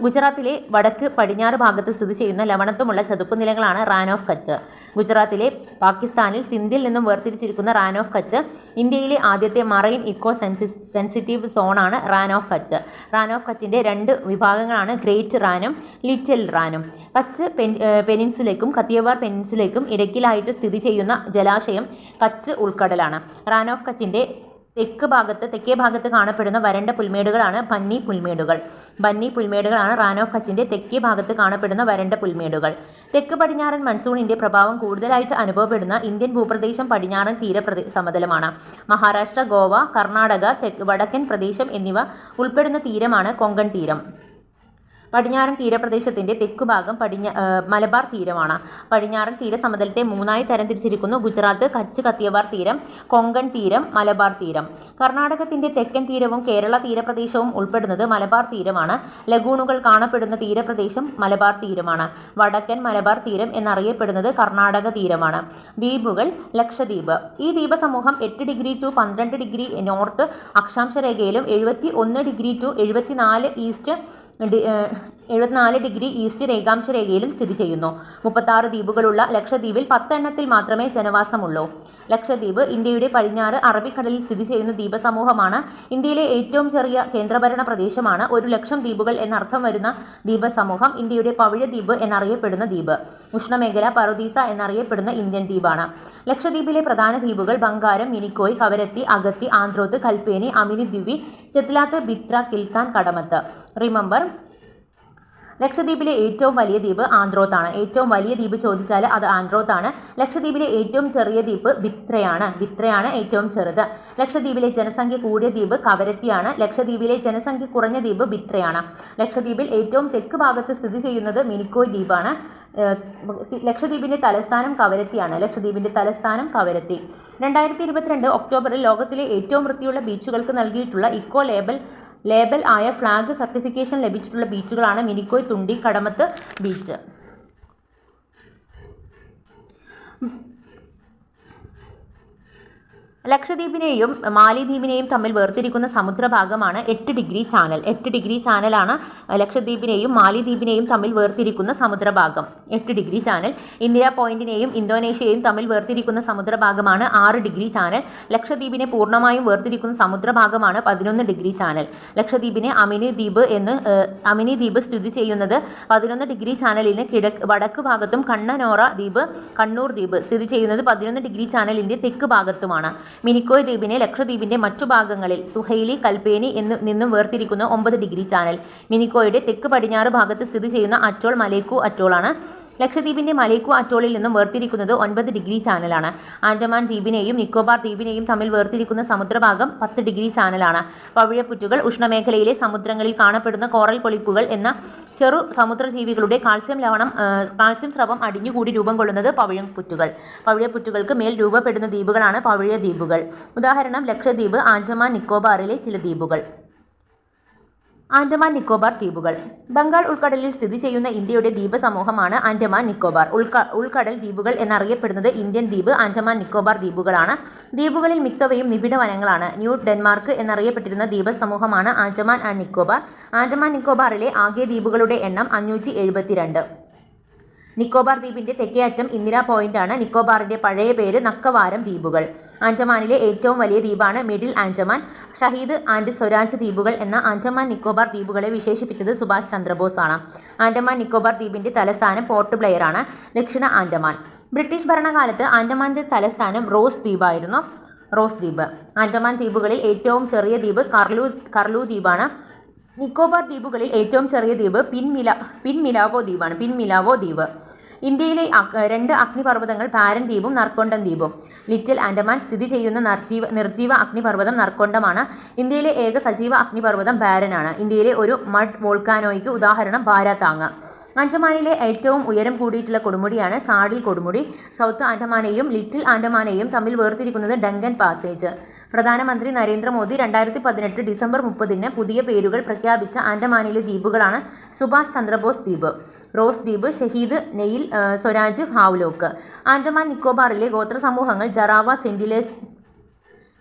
ഗുജറാത്തിലെ വടക്ക് പടിഞ്ഞാറ് ഭാഗത്ത് സ്ഥിതി ചെയ്യുന്ന ലവണത്വമുള്ള ചതുപ്പ് നിലങ്ങളാണ് റാൻ ഓഫ് കച്ച്. ഗുജറാത്തിലെ പാകിസ്ഥാനിൽ സിന്ധിൽ നിന്നും വേർതിരിച്ചിരിക്കുന്ന റാൻ ഓഫ് കച്ച് ഇന്ത്യയിലെ ആദ്യത്തെ മറൈൻ ഇക്കോ സെൻസിറ്റീവ് സോണാണ് റാൻ ഓഫ് കച്ച്. റാൻ ഓഫ് കച്ചിൻ്റെ രണ്ട് വിഭാഗങ്ങളാണ് ഗ്രേറ്റ് റാനും ലിറ്റിൽ റാനും. കച്ച് പെനിൻസുലയ്ക്കും കത്തിയവാർ പെനിൻസുലയ്ക്കും ഇടയ്ക്കിലായിട്ട് സ്ഥിതി ചെയ്യുന്ന ജലാശയം കച്ച് ഉൾക്കടലാണ്. റാൻ ഓഫ് കച്ചിൻ്റെ തെക്കേ ഭാഗത്ത് കാണപ്പെടുന്ന വരണ്ട പുൽമേടുകളാണ് ബന്നി പുൽമേടുകളാണ് റാൻ ഓഫ് കച്ചിൻ്റെ തെക്കേ ഭാഗത്ത് കാണപ്പെടുന്ന വരണ്ട പുൽമേടുകൾ. തെക്ക് പടിഞ്ഞാറൻ മൺസൂണിൻ്റെ പ്രഭാവം കൂടുതലായിട്ട് അനുഭവപ്പെടുന്ന ഇന്ത്യൻ ഭൂപ്രദേശം പടിഞ്ഞാറൻ സമതലമാണ്. മഹാരാഷ്ട്ര, ഗോവ, കർണാടക, വടക്കൻ പ്രദേശം എന്നിവ ഉൾപ്പെടുന്ന തീരമാണ് കൊങ്കൺ തീരം. പടിഞ്ഞാറൻ തീരപ്രദേശത്തിൻ്റെ തെക്കുഭാഗം മലബാർ തീരമാണ്. പടിഞ്ഞാറൻ തീരസമതലത്തെ മൂന്നായി തരംതിരിച്ചിരിക്കുന്നു. ഗുജറാത്ത്, കച്ച്, കത്തിയവാർ തീരം, കൊങ്കൺ തീരം, മലബാർ തീരം. കർണാടകത്തിൻ്റെ തെക്കൻ തീരവും കേരള തീരപ്രദേശവും ഉൾപ്പെടുന്നത് മലബാർ തീരമാണ്. ലഗൂണുകൾ കാണപ്പെടുന്ന തീരപ്രദേശം മലബാർ തീരമാണ്. വടക്കൻ മലബാർ തീരം എന്നറിയപ്പെടുന്നത് കർണാടക തീരമാണ്. ദ്വീപുകൾ. ലക്ഷദ്വീപ്. ഈ ദ്വീപസമൂഹം 8 ഡിഗ്രി ടു 12 ഡിഗ്രി നോർത്ത് അക്ഷാംശ രേഖയിലും 71 ഡിഗ്രി ടു 74 ഡിഗ്രി ഈസ്റ്റ് രേഖാംശ രേഖയിലും സ്ഥിതി ചെയ്യുന്നു. 36 ദ്വീപുകളുള്ള ലക്ഷദ്വീപിൽ 10 എണ്ണത്തിൽ മാത്രമേ ജനവാസമുള്ളൂ. ലക്ഷദ്വീപ് ഇന്ത്യയുടെ പടിഞ്ഞാറ് അറബിക്കടലിൽ സ്ഥിതി ചെയ്യുന്ന ദ്വീപസമൂഹമാണ്. ഇന്ത്യയിലെ ഏറ്റവും ചെറിയ കേന്ദ്രഭരണ പ്രദേശമാണ്. 1,00,000 ദ്വീപുകൾ എന്നർത്ഥം വരുന്ന ദ്വീപസമൂഹം ഇന്ത്യയുടെ പവിഴ ദ്വീപ് എന്നറിയപ്പെടുന്ന ദ്വീപ്. ഉഷ്ണമേഖല പറുദീസ എന്നറിയപ്പെടുന്ന ഇന്ത്യൻ ദ്വീപാണ്. ലക്ഷദ്വീപിലെ പ്രധാന ദ്വീപുകൾ ബംഗാരം, മിനിക്കോയ്, കവരത്തി, അഗത്തി, ആന്ത്രോത്ത്, കൽപ്പേനി, അമിനി ദ്വീപ്, ചെത്ലാത്ത്, ബിത്ര, കിൽത്താൻ, കടമത്ത്. റിമെമ്പർ, ലക്ഷദ്വീപിലെ ഏറ്റവും വലിയ ദ്വീപ് ആന്ത്രോത്താണ്. ഏറ്റവും വലിയ ദ്വീപ് ചോദിച്ചാൽ അത് ആന്ത്രോത്താണ്. ലക്ഷദ്വീപിലെ ഏറ്റവും ചെറിയ ദ്വീപ് ബിത്രയാണ് ഏറ്റവും ചെറുത്. ലക്ഷദ്വീപിലെ ജനസംഖ്യ കൂടിയ ദ്വീപ് കവരത്തിയാണ്. ലക്ഷദ്വീപിലെ ജനസംഖ്യ കുറഞ്ഞ ദ്വീപ് ബിത്രയാണ്. ലക്ഷദ്വീപിൽ ഏറ്റവും തെക്ക് ഭാഗത്ത് സ്ഥിതി ചെയ്യുന്നത് മിനിക്കോയ് ദ്വീപാണ്. ലക്ഷദ്വീപിൻ്റെ തലസ്ഥാനം കവരത്തിയാണ്. 2022 ഒക്ടോബറിൽ ലോകത്തിലെ ഏറ്റവും വൃത്തിയുള്ള ബീച്ചുകൾക്ക് നൽകിയിട്ടുള്ള ഇക്കോ ലേബൽ ആയ ഫ്ലാഗ് സർട്ടിഫിക്കേഷൻ ലഭിച്ചിട്ടുള്ള ബീച്ചുകളാണ് മിനിക്കോയ്, തുണ്ടി, കടമത്ത് ബീച്ച്. ലക്ഷദ്വീപിനെയും മാലിദ്വീപിനെയും തമ്മിൽ വേർതിരിക്കുന്ന സമുദ്രഭാഗമാണ് 8 ഡിഗ്രി ചാനൽ. 8 ഡിഗ്രി ചാനലാണ് ലക്ഷദ്വീപിനെയും മാലിദ്വീപിനെയും തമ്മിൽ വേർതിരിക്കുന്ന സമുദ്രഭാഗം. 8 ഡിഗ്രി ചാനൽ. ഇന്ത്യ പോയിന്റിനെയും ഇന്തോനേഷ്യയെയും തമ്മിൽ വേർതിരിക്കുന്ന സമുദ്രഭാഗമാണ് 6 ഡിഗ്രി ചാനൽ. ലക്ഷദ്വീപിനെ പൂർണ്ണമായും വേർതിരിക്കുന്ന സമുദ്രഭാഗമാണ് 11 ഡിഗ്രി ചാനൽ. ലക്ഷദ്വീപിനെ അമിനി ദ്വീപ് സ്ഥിതി ചെയ്യുന്നത് 11 ഡിഗ്രി ചാനലിന് വടക്ക് ഭാഗത്തും കണ്ണൂർ ദ്വീപ് സ്ഥിതി ചെയ്യുന്നത് 11 ഡിഗ്രി ചാനലിൻ്റെ തെക്ക് ഭാഗത്തുമാണ്. മിനിക്കോയ് ദ്വീപിനെ ലക്ഷദ്വീപിൻ്റെ മറ്റു ഭാഗങ്ങളിൽ സുഹൈലി, കൽപ്പേനി നിന്നും വേർതിരിക്കുന്ന 9 ഡിഗ്രി ചാനൽ. മിനിക്കോയുടെ തെക്ക് പടിഞ്ഞാറ് ഭാഗത്ത് സ്ഥിതി ചെയ്യുന്ന അറ്റോൾ മലേക്കു അറ്റോളാണ്. ലക്ഷദ്വീപിൻ്റെ മലേക്കു അറ്റോളിൽ നിന്നും വേർതിരിക്കുന്നത് 9 ഡിഗ്രി ചാനലാണ്. ആൻഡമാൻ ദ്വീപിനെയും നിക്കോബാർ ദ്വീപിനെയും തമ്മിൽ വേർതിരിക്കുന്ന സമുദ്രഭാഗം 10 ഡിഗ്രി ചാനലാണ്. പവിഴപ്പുറ്റുകൾ. ഉഷ്ണമേഖലയിലെ സമുദ്രങ്ങളിൽ കാണപ്പെടുന്ന കോറൽ പൊളിപ്പുകൾ എന്ന ചെറു സമുദ്രജീവികളുടെ കാൽസ്യം സ്രവം അടിഞ്ഞുകൂടി രൂപം കൊള്ളുന്നത് പവിഴപ്പുറ്റുകൾ. പവിഴപ്പുറ്റുകൾക്ക് മേൽ രൂപപ്പെടുന്ന ദ്വീപുകളാണ് പവിഴ ദ്വീപ്. ദ്വീപുകൾ. ഉദാഹരണം ലക്ഷദ്വീപ്, ആൻഡമാൻ നിക്കോബാറിലെ ചില ദ്വീപുകൾ. ആൻഡമാൻ നിക്കോബാർ ദ്വീപുകൾ. ബംഗാൾ ഉൾക്കടലിൽ സ്ഥിതി ചെയ്യുന്ന ഇന്ത്യയുടെ ദ്വീപ സമൂഹമാണ് ആൻഡമാൻ നിക്കോബാർ. ഉൾക്കടൽ ദ്വീപുകൾ എന്നറിയപ്പെടുന്നത് ഇന്ത്യൻ ദ്വീപ്, ആൻഡമാൻ നിക്കോബാർ ദ്വീപുകളാണ്. ദ്വീപുകളിൽ മിക്കവയും നിബിഡ വനങ്ങളാണ്. ന്യൂ ഡെൻമാർക്ക് എന്നറിയപ്പെട്ടിരുന്ന ദ്വീപ സമൂഹമാണ് ആൻഡമാൻ ആൻഡ് നിക്കോബാർ. ആൻഡമാൻ നിക്കോബാറിലെ ആകെ ദ്വീപുകളുടെ എണ്ണം 572. നിക്കോബാർ ദ്വീപിന്റെ തെക്കേ അറ്റം ഇന്ദിരാ പോയിന്റാണ്. നിക്കോബാറിന്റെ പഴയ പേര് നക്കവാരം ദ്വീപുകൾ. ആൻഡമാനിലെ ഏറ്റവും വലിയ ദ്വീപാണ് മിഡിൽ ആൻഡമാൻ. ഷഹീദ് ആൻഡ് സ്വരാജ് ദ്വീപുകൾ എന്ന ആൻഡമാൻ നിക്കോബാർ ദ്വീപുകളെ വിശേഷിപ്പിച്ചത് സുഭാഷ് ചന്ദ്രബോസ് ആണ്. ആൻഡമാൻ നിക്കോബാർ ദ്വീപിന്റെ തലസ്ഥാനം പോർട്ട് ബ്ലെയർ ആണ്. ദക്ഷിണ ആൻഡമാൻ. ബ്രിട്ടീഷ് ഭരണകാലത്ത് ആൻഡമാന്റെ തലസ്ഥാനം റോസ് ദ്വീപായിരുന്നു. റോസ് ദ്വീപ്. ആൻഡമാൻ ദ്വീപുകളിൽ ഏറ്റവും ചെറിയ ദ്വീപ് കർലു ദ്വീപാണ്. നിക്കോബാർ ദ്വീപുകളിൽ ഏറ്റവും ചെറിയ ദ്വീപ് പിൻമിലാവോ ദ്വീപ്. ഇന്ത്യയിലെ 2 അഗ്നിപർവ്വതങ്ങൾ പാരൻ ദ്വീപും നർക്കൊണ്ടം ദ്വീപും. ലിറ്റിൽ ആൻഡമാൻ സ്ഥിതി ചെയ്യുന്ന നിർജീവ അഗ്നിപർവ്വതം നർക്കൊണ്ടമാണ്. ഇന്ത്യയിലെ ഏക സജീവ അഗ്നിപർവ്വതം ബാരനാണ്. ഇന്ത്യയിലെ ഒരു മഡ് വോൾക്കാനോയ്ക്ക് ഉദാഹരണം ബാരാതാങ്. ആൻഡമാനിലെ ഏറ്റവും ഉയരം കൂടിയിട്ടുള്ള കൊടുമുടിയാണ് സാഡിൽ കൊടുമുടി. സൗത്ത് ആൻഡമാനെയും ലിറ്റിൽ ആൻഡമാനെയും തമ്മിൽ വേർതിരിക്കുന്നത് ഡങ്കൻ പാസേജ്. പ്രധാനമന്ത്രി നരേന്ദ്രമോദി 2018 ഡിസംബർ 30 പുതിയ പേരുകൾ പ്രഖ്യാപിച്ച ആൻഡമാനിലെ ദ്വീപുകളാണ് സുഭാഷ് ചന്ദ്രബോസ് ദ്വീപ്, റോസ് ദ്വീപ്, ഷഹീദ്, നെയിൽ, സ്വരാജ്, ഹാവ്ലോക്ക്. ആൻഡമാൻ നിക്കോബാറിലെ ഗോത്ര സമൂഹങ്ങൾ ജറാവ,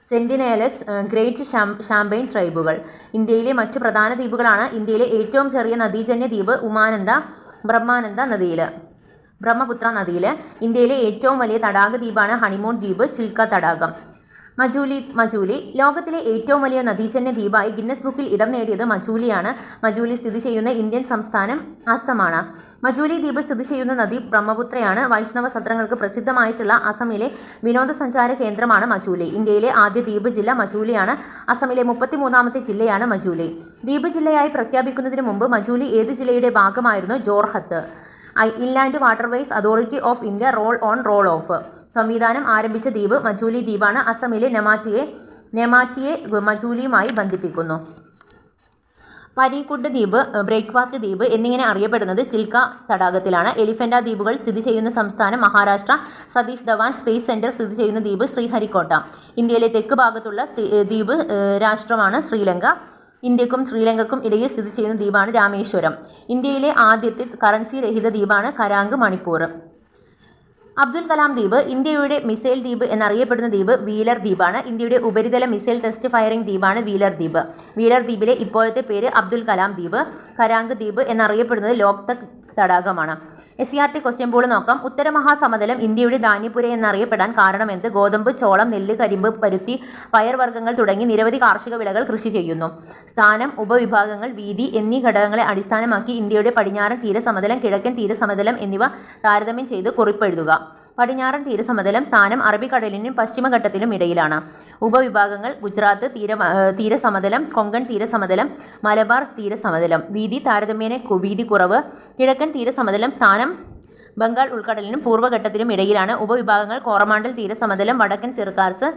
സെന്റിനേലസ്, ഗ്രേറ്റ് ഷാമ്പെയിൻ ട്രൈബുകൾ. ഇന്ത്യയിലെ മറ്റു പ്രധാന ദ്വീപുകളാണ്. ഇന്ത്യയിലെ ഏറ്റവും ചെറിയ നദീജന്യ ദ്വീപ് ബ്രഹ്മപുത്ര നദിയിൽ. ഇന്ത്യയിലെ ഏറ്റവും വലിയ തടാക ദ്വീപാണ് ഹണിമൂൺ ദ്വീപ്, ചിൽക്ക തടാകം. മജൂലി. ലോകത്തിലെ ഏറ്റവും വലിയ നദീജന്യ ദ്വീപായി ഗിന്നസ് ബുക്കിൽ ഇടം നേടിയത് മജൂലിയാണ്. മജൂലി സ്ഥിതി ചെയ്യുന്ന ഇന്ത്യൻ സംസ്ഥാനം അസമാണ്. മജൂലി ദ്വീപ് സ്ഥിതി ചെയ്യുന്ന നദി ബ്രഹ്മപുത്രയാണ്. വൈഷ്ണവ സത്രങ്ങൾക്ക് പ്രസിദ്ധമായിട്ടുള്ള അസമിലെ വിനോദസഞ്ചാര കേന്ദ്രമാണ് മജൂലി. ഇന്ത്യയിലെ ആദ്യ ദ്വീപ് ജില്ല മജൂലിയാണ്. അസമിലെ 33ാമത്തെ ജില്ലയാണ് മജൂലി. ദ്വീപ് ജില്ലയായി പ്രഖ്യാപിക്കുന്നതിന് മുമ്പ് മജൂലി ഏത് ജില്ലയുടെ ഭാഗമായിരുന്നു? Jorhat. Inland waterways authority of India roll on roll off സംവിധാനം ആരംഭിച്ച ദ്വീപ് മജൂലി ദ്വീപാണ്. അസമിലെ നെമാറ്റിയെ മജൂലിയുമായി ബന്ധിപ്പിക്കുന്നു. പരീക്കുഡ് ദ്വീപ്, ബ്രേക്ക്ഫാസ്റ്റ് ദ്വീപ് എന്നിങ്ങനെ അറിയപ്പെടുന്നത് ചിൽക്ക തടാകത്തിലാണ്. എലിഫന്റ ദ്വീപുകൾ സ്ഥിതി ചെയ്യുന്ന സംസ്ഥാനം മഹാരാഷ്ട്ര. സതീഷ് ധവാൻ സ്പേസ് സെന്റർ സ്ഥിതി ചെയ്യുന്ന ദ്വീപ് ശ്രീഹരിക്കോട്ട. ഇന്ത്യയിലെ തെക്ക് ഭാഗത്തുള്ള ദ്വീപ് രാഷ്ട്രമാണ് ശ്രീലങ്ക. ഇന്ത്യക്കും ശ്രീലങ്കയ്ക്കും ഇടയിൽ സ്ഥിതി ചെയ്യുന്ന ദ്വീപാണ് രാമേശ്വരം. ഇന്ത്യയിലെ ആദ്യത്തെ കറൻസി രഹിത ദ്വീപാണ് കരാങ്ക്, മണിപ്പൂർ. അബ്ദുൽ കലാം ദ്വീപ്. ഇന്ത്യയുടെ മിസൈൽ ദ്വീപ് എന്നറിയപ്പെടുന്ന ദ്വീപ് വീലർ ദ്വീപാണ്. ഇന്ത്യയുടെ ഉപരിതല മിസൈൽ ടെസ്റ്റ് ഫയറിംഗ് ദ്വീപാണ് വീലർ ദ്വീപ്. വീലർ ദ്വീപിലെ ഇപ്പോഴത്തെ പേര് അബ്ദുൽ കലാം ദ്വീപ്. കരാങ്ക് ദ്വീപ് എന്നറിയപ്പെടുന്നത് ലോക്തക് തടാകമാണ്. SCRT ക്വസ്റ്റ്യൻ ബോൾ നോക്കാം. ഉത്തരമഹാസമതലം ഇന്ത്യയുടെ ധാന്യപ്പുര എന്നറിയപ്പെടാൻ കാരണമെന്ത്? ഗോതമ്പ്, ചോളം, നെല്ല്, കരിമ്പ്, പരുത്തി, പയർവർഗ്ഗങ്ങൾ തുടങ്ങി നിരവധി കാർഷിക വിളകൾ കൃഷി ചെയ്യുന്നു. സ്ഥാനം, ഉപവിഭാഗങ്ങൾ, വീതി എന്നീ ഘടകങ്ങളെ അടിസ്ഥാനമാക്കി ഇന്ത്യയുടെ പടിഞ്ഞാറൻ തീരസമതലം, കിഴക്കൻ തീരസമതലം എന്നിവ താരതമ്യം ചെയ്ത് കുറിപ്പെഴുതുക. പടിഞ്ഞാറൻ തീരസമതലം സ്ഥാനം അറബിക്കടലിനും പശ്ചിമഘട്ടത്തിനും ഇടയിലാണ്. ഉപവിഭാഗങ്ങൾ ഗുജറാത്ത് തീരസമതലം, കൊങ്കൺ തീരസമതലം, മലബാർ തീരസമതലം. വീതി താരതമ്യേന വീതി കുറവ്. കിഴക്കൻ തീരസമതലം സ്ഥാനം ബംഗാൾ ഉൾക്കടലിനും പൂർവ്വഘട്ടത്തിനും ഇടയിലാണ്. ഉപവിഭാഗങ്ങൾ കോറമാണ്ടൽ തീരസമതലം, വടക്കൻ സിർക്കാർസ്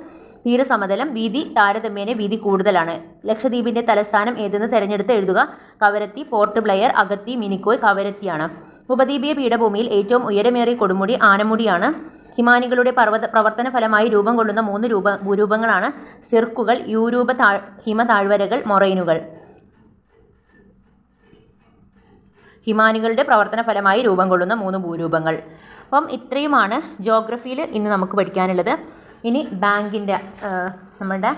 തീരസമതലം. വീതി താരതമ്യേന വീതി കൂടുതലാണ്. ലക്ഷദ്വീപിന്റെ തലസ്ഥാനം ഏതെന്ന് തെരഞ്ഞെടുത്ത് എഴുതുക. കവരത്തി, പോർട്ട് ബ്ലെയർ, അഗത്തി, മിനിക്കോയ്. കവരത്തിയാണ്. ഉപദ്വീപീയ പീഠഭൂമിയിൽ ഏറ്റവും ഉയരമേറിയ കൊടുമുടി ആനമുടിയാണ്. ഹിമാനികളുടെ പ്രവർത്തന ഫലമായി രൂപം കൊള്ളുന്ന 3 ഭൂരൂപങ്ങളാണ് സിർക്കുകൾ, യൂരൂപ ഹിമതാഴ്വരകൾ, മൊറൈനുകൾ. ഹിമാനികളുടെ പ്രവർത്തന ഫലമായി രൂപം കൊള്ളുന്ന 3 ഭൂരൂപങ്ങൾ. അപ്പം ഇത്രയുമാണ് ജോഗ്രഫിയിൽ ഇന്ന് നമുക്ക് പഠിക്കാനുള്ളത്. ഇനി ബാങ്കിൻ്റെ നമ്മുടെ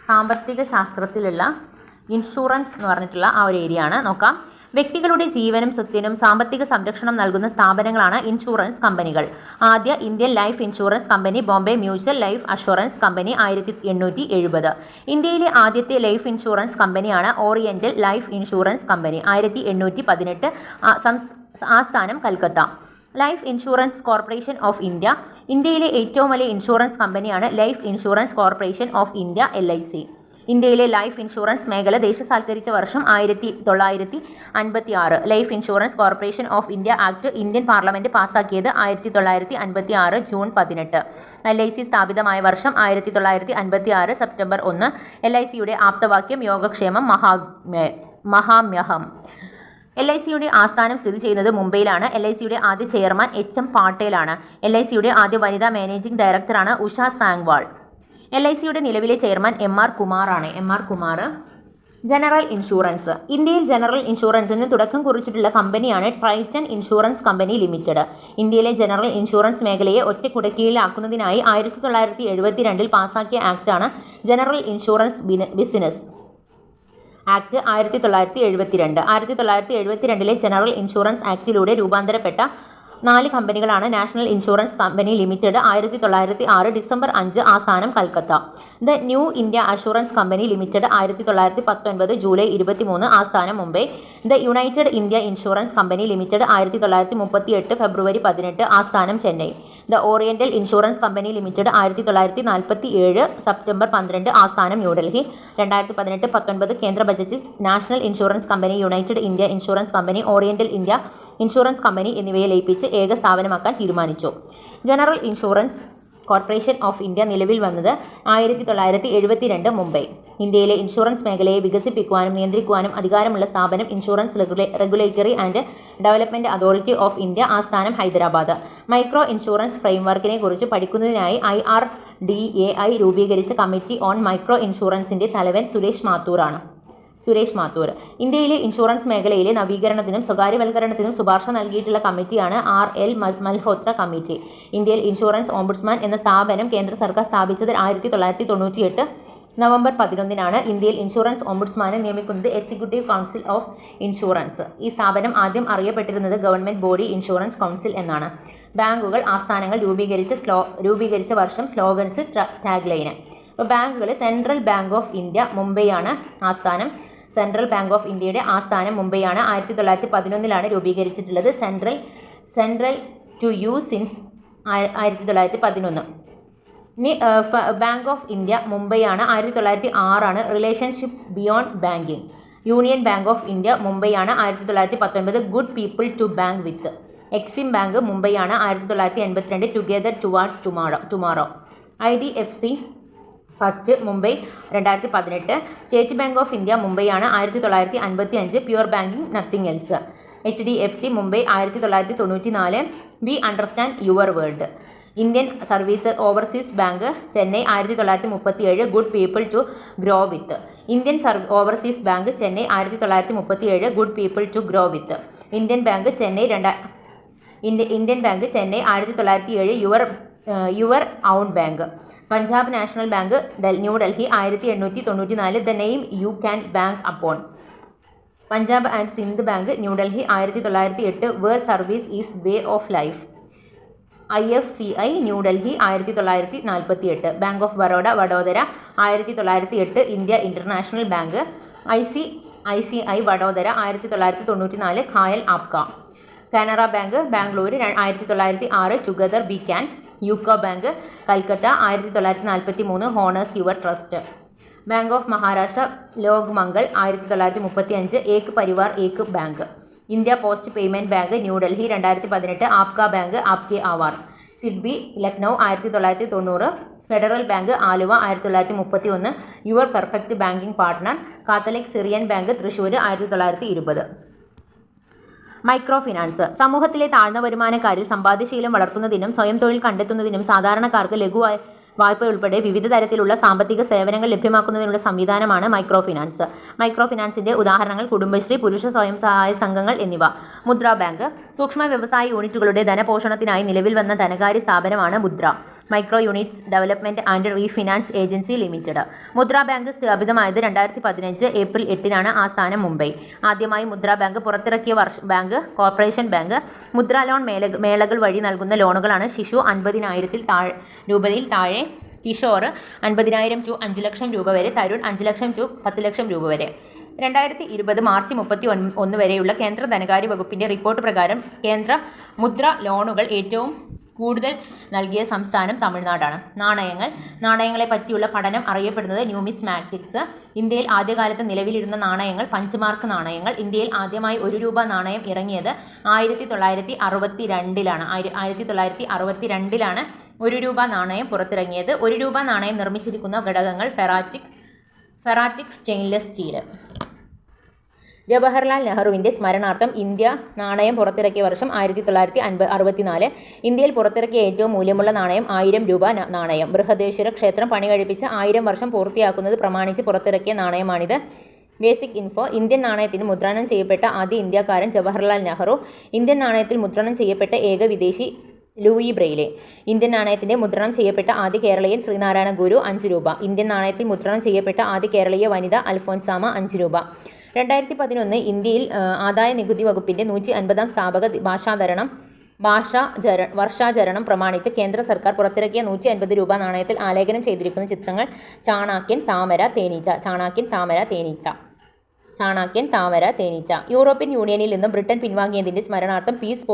സാമ്പത്തിക ശാസ്ത്രത്തിലുള്ള ഇൻഷുറൻസ് എന്ന് പറഞ്ഞിട്ടുള്ള ആ ഒരു ഏരിയ ആണ്. നോക്കാം. വ്യക്തികളുടെ ജീവനും സ്വത്തിനും സാമ്പത്തിക സംരക്ഷണം നൽകുന്ന സ്ഥാപനങ്ങളാണ് ഇൻഷുറൻസ് കമ്പനികൾ. ആദ്യ Indian life insurance company Bombay mutual life assurance company 1870. ഇന്ത്യയിലെ ആദ്യത്തെ ലൈഫ് ഇൻഷുറൻസ് കമ്പനിയാണ് ഓറിയന്റൽ ലൈഫ് ഇൻഷുറൻസ് കമ്പനി 1818. ആസ്ഥാനം Calcutta. Life insurance corporation of India. ഇന്ത്യയിലെ ഏറ്റവും വലിയ ഇൻഷുറൻസ് കമ്പനിയാണ് life insurance corporation of India LIC. ഇന്ത്യയിലെ ലൈഫ് ഇൻഷുറൻസ് മേഖല ദേശസാൽക്കരിച്ച വർഷം 1956. Life insurance corporation of India act Indian parliament പാസാക്കിയത് 1956 ജൂൺ 18. LIC സ്ഥാപിതമായ വർഷം 1956 സെപ്റ്റംബർ 1. LICയുടെ ആപ്തവാക്യം യോഗക്ഷേമം മഹാമ്യഹം. LICയുടെ ആസ്ഥാനം സ്ഥിതി ചെയ്യുന്നത് മുംബൈയിലാണ്. LICയുടെ ആദ്യ ചെയർമാൻ HM പാട്ടേലാണ്. LICയുടെ ആദ്യ വനിതാ മാനേജിംഗ് ഡയറക്ടറാണ് ഉഷ സാങ്വാൾ. LICയുടെ നിലവിലെ ചെയർമാൻ MR കുമാറാണ്. MR കുമാർ. General insurance. ഇന്ത്യയിൽ ജനറൽ ഇൻഷുറൻസിന് തുടക്കം കുറിച്ചിട്ടുള്ള കമ്പനിയാണ് ട്രൈറ്റൺ ഇൻഷുറൻസ് കമ്പനി ലിമിറ്റഡ്. ഇന്ത്യയിലെ ജനറൽ ഇൻഷുറൻസ് മേഖലയെ ഒറ്റ കുടക്കീഴിലാക്കുന്നതിനായി 1972 പാസാക്കിയ ആക്ടാണ് general insurance business act 1972. 1972 general insurance ആക്ടിലൂടെ രൂപാന്തരപ്പെട്ട 4 കമ്പനികളാണ് national insurance company limited. 1906 December 5 ആസ്ഥാനം Calcutta. The new India assurance company limited 1919 July 23 ആസ്ഥാനം Mumbai. The united India insurance company limited 1938 ഫെബ്രുവരി 18 ആസ്ഥാനം Chennai. The oriental insurance company limited 1947 September 12 ആസ്ഥാനം ന്യൂഡൽഹി. 2018-19 കേന്ദ്ര ബജറ്റിൽ national insurance company, United India insurance company, oriental India insurance company എന്നിവയെ ലയിപ്പിച്ച് ഏക സ്ഥാപനമാക്കാൻ തീരുമാനിച്ചു. General insurance corporation of India നിലവിൽ വന്നത് 1972 മുംബൈ. ഇന്ത്യയിലെ ഇൻഷുറൻസ് മേഖലയെ വികസിപ്പിക്കുവാനും നിയന്ത്രിക്കുവാനും അധികാരമുള്ള സ്ഥാപനം insurance regulatory and development authority of India. ആസ്ഥാനം ഹൈദരാബാദ്. മൈക്രോ ഇൻഷുറൻസ് ഫ്രെയിംവർക്കിനെ കുറിച്ച് പഠിക്കുന്നതിനായി IRDAI രൂപീകരിച്ച കമ്മിറ്റി ഓൺ മൈക്രോ ഇൻഷുറൻസിന്റെ തലവൻ സുരേഷ് മാത്തൂർ. ഇന്ത്യയിലെ ഇൻഷുറൻസ് മേഖലയിലെ നവീകരണത്തിനും സ്വകാര്യവൽക്കരണത്തിനും ശുപാർശ നൽകിയിട്ടുള്ള കമ്മിറ്റിയാണ് RL മൽഹോത്ര കമ്മിറ്റി. ഇന്ത്യയിൽ ഇൻഷുറൻസ് ഓംബുഡ്സ്മാൻ എന്ന സ്ഥാപനം കേന്ദ്ര സർക്കാർ സ്ഥാപിച്ചത് 1998 നവംബർ 11 ഇന്ത്യയിൽ ഇൻഷുറൻസ് ഓംബുഡ്സ്മാനെ നിയമിക്കുന്നത് എക്സിക്യൂട്ടീവ് കൗൺസിൽ ഓഫ് ഇൻഷുറൻസ്. ഈ സ്ഥാപനം ആദ്യം അറിയപ്പെട്ടിരുന്നത് ഗവൺമെന്റ് ബോഡി ഇൻഷുറൻസ് കൗൺസിൽ എന്നാണ്. ബാങ്കുകൾ ആസ്ഥാനങ്ങൾ രൂപീകരിച്ച വർഷം, സ്ലോഗൻസ്, ടാഗ്ലൈന്. ഇപ്പോൾ ബാങ്കുകൾ സെൻട്രൽ ബാങ്ക് ഓഫ് ഇന്ത്യ മുംബൈയാണ് ആസ്ഥാനം. സെൻട്രൽ ബാങ്ക് ഓഫ് ഇന്ത്യയുടെ ആസ്ഥാനം മുംബൈയാണ്. 1911 രൂപീകരിച്ചിട്ടുള്ളത്. Central to use since 1911. ഇനി ബാങ്ക് ഓഫ് ഇന്ത്യ മുംബൈയാണ്. 1906 relationship beyond banking. Union bank of India മുംബൈയാണ്. 1919 good people to bank with. EXIM bank മുംബൈയാണ്. 1982 together towards tomorrow. IDFC first Mumbai 2018. State bank of India മുംബൈയാണ്. 1955 pure banking nothing else. HDFC Mumbai 1994 we understand your world. Indian overseas bank Chennai 1937 good people to grow with. Indian overseas bank Chennai 1937 good people to grow with. Indian bank Chennai 1907 your own bank. Punjab national bank New Delhi 1894 the name you can bank upon. Punjab and Sind bank New Delhi 1908 where service is way of life. IFCI New Delhi 1948. Bank of Baroda Vadodara 1908 India international bank. ICICI Vadodara 1994 ഖായൽ ആപ്ക. Canara bank Bangalore 1906 together we can. UCO bank Calcutta 1943 honours your trust. Bank of Maharashtra Lokmangal 1935 ഏക് പരിവാർ ഏക് bank. India post payment bank New Delhi 2018 ആപ്ക ബാങ്ക് ആപ്കെ ആവാർ. SIDBI Lucknow 1990. Federal bank Aluva 1931 your perfect banking partner. Catholic Syrian bank Thrissur 1920. Micro finance. സമൂഹത്തിലെ താഴ്ന്ന വരുമാനക്കാരിൽ സമ്പാദ്യശീലം വളർത്തുന്നതിനും സ്വയം തൊഴിൽ കണ്ടെത്തുന്നതിനും സാധാരണക്കാർക്ക് ലഘു വായ്പ ഉൾപ്പെടെ വിവിധ തരത്തിലുള്ള സാമ്പത്തിക സേവനങ്ങൾ ലഭ്യമാക്കുന്നതിനുള്ള സംവിധാനമാണ് മൈക്രോ ഫിനാൻസ്. മൈക്രോ ഫിനാൻസിന്റെ ഉദാഹരണങ്ങൾ കുടുംബശ്രീ, പുരുഷ സ്വയം സഹായ സംഘങ്ങൾ എന്നിവ. മുദ്ര ബാങ്ക്. സൂക്ഷ്മ വ്യവസായ യൂണിറ്റുകളുടെ ധനപോഷണത്തിനായി നിലവിൽ വന്ന ധനകാര്യ സ്ഥാപനമാണ് മുദ്ര. Micro units development and refinance agency limited. മുദ്ര ബാങ്ക് സ്ഥാപിതമായത് 2015 ഏപ്രിൽ 8 ആസ്ഥാനം മുംബൈ. ആദ്യമായി മുദ്ര ബാങ്ക് പുറത്തിറക്കിയ ബാങ്ക് കോർപ്പറേഷൻ ബാങ്ക്. മുദ്ര ലോൺ മേളകൾ വഴി നൽകുന്ന ലോണുകളാണ് ശിശു 50,000 രൂപയിൽ താഴെ, കിഷോർ 50,000 to 5 ലക്ഷം രൂപ വരെ, തരുൺ 5 ലക്ഷം to 10 ലക്ഷം രൂപ വരെ. 2020 മാർച്ച് 31 വരെയുള്ള കേന്ദ്ര ധനകാര്യ വകുപ്പിന്റെ റിപ്പോർട്ട് പ്രകാരം കേന്ദ്ര മുദ്ര ലോണുകൾ ഏറ്റവും കൂടുതൽ നൽകിയ സംസ്ഥാനം തമിഴ്നാടാണ്. നാണയങ്ങളെ പറ്റിയുള്ള പഠനം അറിയപ്പെടുന്നത് ന്യൂമിസ്മാറ്റിക്സ്. ഇന്ത്യയിൽ ആദ്യകാലത്ത് നിലവിലിരുന്ന നാണയങ്ങൾ പഞ്ചമാർക്ക് നാണയങ്ങൾ. ഇന്ത്യയിൽ ആദ്യമായി 1 രൂപ നാണയം ഇറങ്ങിയത് 1962 1962 1 രൂപ നാണയം പുറത്തിറങ്ങിയത്. 1 രൂപ നാണയം നിർമ്മിച്ചിരിക്കുന്ന ഘടകങ്ങൾ ഫെറാറ്റിക് സ്റ്റെയിൻലെസ് സ്റ്റീൽ. ജവഹർലാൽ നെഹ്റുവിൻ്റെ സ്മരണാർത്ഥം ഇന്ത്യ നാണയം പുറത്തിറക്കിയ വർഷം 1964. ഇന്ത്യയിൽ പുറത്തിറക്കിയ ഏറ്റവും മൂല്യമുള്ള നാണയം 1000 രൂപ നാണയം. ബൃഹദേശ്വര ക്ഷേത്രം പണി കഴിപ്പിച്ച് 1000 വർഷം പൂർത്തിയാക്കുന്നത് പ്രമാണിച്ച് പുറത്തിറക്കിയ നാണയമാണിത്. Basic info. ഇന്ത്യൻ നാണയത്തിന് മുദ്രണം ചെയ്യപ്പെട്ട ആദ്യ ഇന്ത്യക്കാരൻ ജവഹർലാൽ നെഹ്റു. ഇന്ത്യൻ നാണയത്തിൽ മുദ്രണം ചെയ്യപ്പെട്ട ഏക വിദേശി ലൂയി ബ്രെയിലെ. ഇന്ത്യൻ നാണയത്തിൻ്റെ മുദ്രണം ചെയ്യപ്പെട്ട ആദ്യ കേരളീയൻ ശ്രീനാരായണ ഗുരു 5 രൂപ. ഇന്ത്യൻ നാണയത്തിൽ മുദ്രണം ചെയ്യപ്പെട്ട ആദ്യ കേരളീയ വനിത അൽഫോൻസാമ 5 രൂപ. 2011 ഇന്ത്യയിൽ ആദായ നികുതി വകുപ്പിൻ്റെ 150ാം സ്ഥാപക വർഷാചരണം പ്രമാണിച്ച് കേന്ദ്ര സർക്കാർ പുറത്തിറക്കിയ 150 രൂപ നാണയത്തിൽ ആലേഖനം ചെയ്തിരിക്കുന്ന ചിത്രങ്ങൾ ചാണാക്യൻ, താമര, തേനീച്ച. ചാണാക്യൻ, താമര, തേനീച്ച. ചാണാക്യൻ, താമര, തേനീച്ച. യൂറോപ്യൻ യൂണിയനിൽ നിന്നും ബ്രിട്ടൻ പിൻവാങ്ങിയതിൻ്റെ സ്മരണാർത്ഥം peace,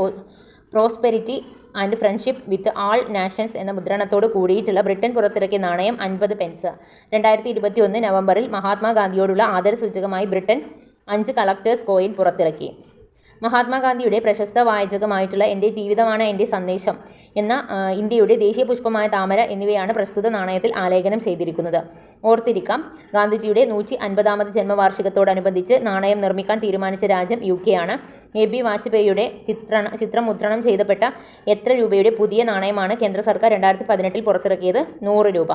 prosperity and friendship with all nations എന്ന മുദ്രണത്തോട് കൂടിയിട്ടുള്ള ബ്രിട്ടൻ പുറത്തിറക്കിയ നാണയം 50 പെൻസ്. 2021 നവംബറിൽ മഹാത്മാഗാന്ധിയോടുള്ള ആദരസൂചകമായി ബ്രിട്ടൻ 5 കളക്ടേഴ്സ് കോയിൻ പുറത്തിറക്കി. മഹാത്മാഗാന്ധിയുടെ പ്രശസ്ത വാചകമായിട്ടുള്ള എൻ്റെ ജീവിതമാണ് എൻ്റെ സന്ദേശം എന്ന ഇന്ത്യയുടെ ദേശീയ പുഷ്പമായ താമര എന്നിവയാണ് പ്രസ്തുത നാണയത്തിൽ ആലേഖനം ചെയ്തിരിക്കുന്നത്. ഓർത്തിരിക്കാം, ഗാന്ധിജിയുടെ 150ാമത് ജന്മവാർഷികത്തോടനുബന്ധിച്ച് നാണയം നിർമ്മിക്കാൻ തീരുമാനിച്ച രാജ്യം UK ആണ്. AB വാജ്പേയിയുടെ ചിത്രം മുദ്രണം ചെയ്തപ്പെട്ട എത്ര രൂപയുടെ പുതിയ നാണയമാണ് കേന്ദ്ര സർക്കാർ 2018 പുറത്തിറക്കിയത്? 100 രൂപ.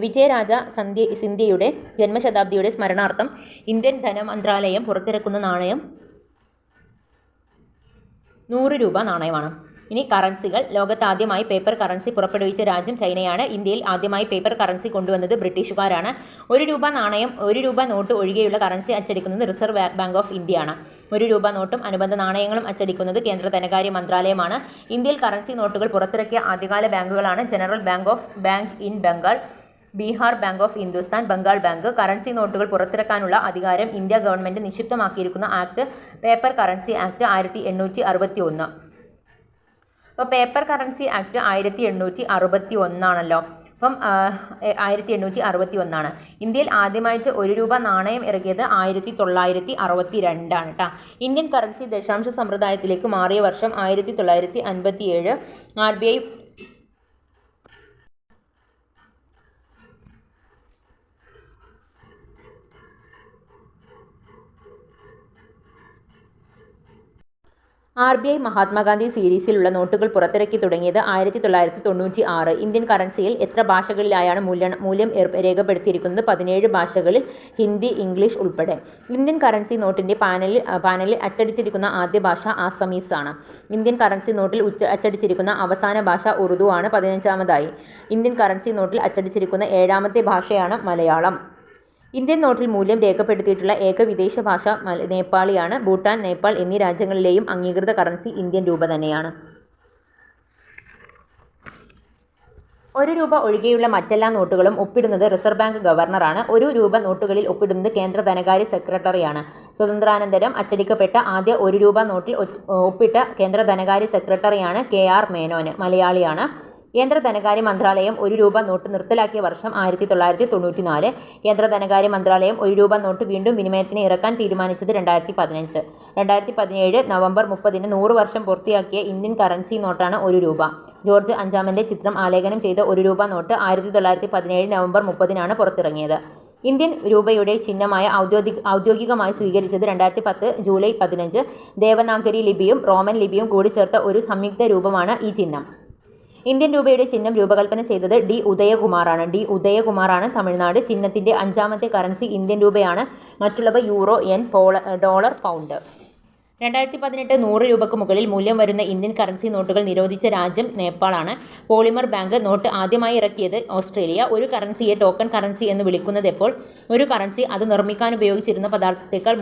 വിജയരാജ സിന്ധ്യയുടെ ജന്മശതാബ്ദിയുടെ സ്മരണാർത്ഥം ഇന്ത്യൻ ധനമന്ത്രാലയം പുറത്തിറക്കുന്ന നാണയം 100 രൂപ നാണയമാണ്. ഇനി കറൻസികൾ. ലോകത്ത് ആദ്യമായി പേപ്പർ കറൻസി പുറപ്പെടുവിച്ച രാജ്യം ചൈനയാണ്. ഇന്ത്യയിൽ ആദ്യമായി പേപ്പർ കറൻസി കൊണ്ടുവന്നത് ബ്രിട്ടീഷുകാരാണ്. 1 രൂപ നാണയം, 1 രൂപ നോട്ട് ഒഴികെയുള്ള കറൻസി അച്ചടിക്കുന്നത് റിസർവ് ബാങ്ക് ഓഫ് ഇന്ത്യയാണ്. 1 രൂപ നോട്ടും അനുബന്ധ നാണയങ്ങളും അച്ചടിക്കുന്നത് കേന്ദ്ര ധനകാര്യ മന്ത്രാലയമാണ്. ഇന്ത്യയിൽ കറൻസി നോട്ടുകൾ പുറത്തിറക്കിയ ആദ്യകാല ബാങ്കുകളാണ് general bank in Bengal, Bihar bank of Hindustan, Bengal bank. Currency നോട്ടുകൾ പുറത്തിറക്കാനുള്ള അധികാരം ഇന്ത്യ ഗവൺമെൻറ് നിക്ഷിപ്തമാക്കിയിരിക്കുന്ന ആക്ട് പേപ്പർ കറൻസി ആക്ട് 1861. അപ്പോൾ പേപ്പർ കറൻസി ആക്ട് 1861 ആണല്ലോ. അപ്പം 1861. ഇന്ത്യയിൽ ആദ്യമായിട്ട് 1 രൂപ നാണയം ഇറക്കിയത് 1962 ആണ് കേട്ടോ. ഇന്ത്യൻ കറൻസി ദശാംശ സമ്പ്രദായത്തിലേക്ക് മാറിയ വർഷം 1957. RBI മഹാത്മാഗാന്ധി സീരീസിലുള്ള നോട്ടുകൾ പുറത്തിറക്കി തുടങ്ങിയത് 1996. ഇന്ത്യൻ കറൻസിയിൽ എത്ര ഭാഷകളിലായാണ് മൂല്യം രേഖപ്പെടുത്തിയിരിക്കുന്നത്? 17 ഭാഷകളിൽ, ഹിന്ദി, ഇംഗ്ലീഷ് ഉൾപ്പെടെ. ഇന്ത്യൻ കറൻസി നോട്ടിൻ്റെ പാനലിൽ അച്ചടിച്ചിരിക്കുന്ന ആദ്യ ഭാഷ ആസമീസ് ആണ്. ഇന്ത്യൻ കറൻസി നോട്ടിൽ അച്ചടിച്ചിരിക്കുന്ന അവസാന ഭാഷ ഉറുദു ആണ് 15ാമതായി. ഇന്ത്യൻ കറൻസി നോട്ടിൽ അച്ചടിച്ചിരിക്കുന്ന 7ാമത്തെ ഭാഷയാണ് മലയാളം. ഇന്ത്യൻ നോട്ടിൽ മൂല്യം രേഖപ്പെടുത്തിയിട്ടുള്ള ഏക വിദേശ ഭാഷ നേപ്പാളിയാണ്. ഭൂട്ടാൻ, നേപ്പാൾ എന്നീ രാജ്യങ്ങളിലെയും അംഗീകൃത കറൻസി ഇന്ത്യൻ രൂപ തന്നെയാണ്. 1 രൂപ ഒഴികെയുള്ള മറ്റെല്ലാ നോട്ടുകളും ഒപ്പിടുന്നത് റിസർവ് ബാങ്ക് ഗവർണറാണ്. 1 രൂപ നോട്ടുകളിൽ ഒപ്പിടുന്നത് കേന്ദ്ര ധനകാര്യ സെക്രട്ടറിയാണ്. സ്വതന്ത്രാനന്തരം അച്ചടിക്കപ്പെട്ട ആദ്യ 1 രൂപ നോട്ടിൽ ഒപ്പിട്ട കേന്ദ്ര ധനകാര്യ സെക്രട്ടറിയാണ് KR മേനോൻ, മലയാളിയാണ്. കേന്ദ്ര ധനകാര്യ മന്ത്രാലയം 1 രൂപ നോട്ട് നിർത്തലാക്കിയ വർഷം 1994. കേന്ദ്ര ധനകാര്യ മന്ത്രാലയം 1 രൂപ നോട്ട് വീണ്ടും വിനിമയത്തിന് ഇറക്കാൻ തീരുമാനിച്ചത് 2015. 2017 നവംബർ 30-ന് 100 വർഷം പൂർത്തിയാക്കിയ ഇന്ത്യൻ കറൻസി നോട്ടാണ് 1 രൂപ. ജോർജ് അഞ്ചാമൻ്റെ ചിത്രം ആലേഖനം ചെയ്ത 1 രൂപ നോട്ട് 1917 നവംബർ 30-നാണ് പുറത്തിറങ്ങിയത്. ഇന്ത്യൻ രൂപയുടെ ചിഹ്നമായ ഔദ്യോഗികമായി സ്വീകരിച്ചത് 2010 ജൂലൈ 15. ദേവനാഗരി ലിപിയും റോമൻ ലിപിയും കൂടി ചേർത്ത ഒരു സംയുക്ത രൂപമാണ് ഈ ചിഹ്നം. ഇന്ത്യൻ രൂപയുടെ ചിഹ്നം രൂപകൽപ്പന ചെയ്തത് D. ഉദയകുമാറാണ്, തമിഴ്നാട്. ചിഹ്നത്തിൻ്റെ 5ാമത്തെ കറൻസി ഇന്ത്യൻ രൂപയാണ്. മറ്റുള്ളവ യൂറോ, യെൻ, ഡോളർ, പൗണ്ട്. 2018 100 രൂപയ്ക്ക് മുകളിൽ മൂല്യം വരുന്ന ഇന്ത്യൻ കറൻസി നോട്ടുകൾ നിരോധിച്ച രാജ്യം നേപ്പാളാണ്. പോളിമർ ബാങ്ക് നോട്ട് ആദ്യമായി ഇറക്കിയത് ഓസ്ട്രേലിയ. ഒരു കറൻസിയെ ടോക്കൺ കറൻസി എന്ന് വിളിക്കുന്നത് എപ്പോൾ? ഒരു കറൻസി അത് നിർമ്മിക്കാൻ ഉപയോഗിച്ചിരുന്ന പദാർത്ഥത്തേക്കാൾ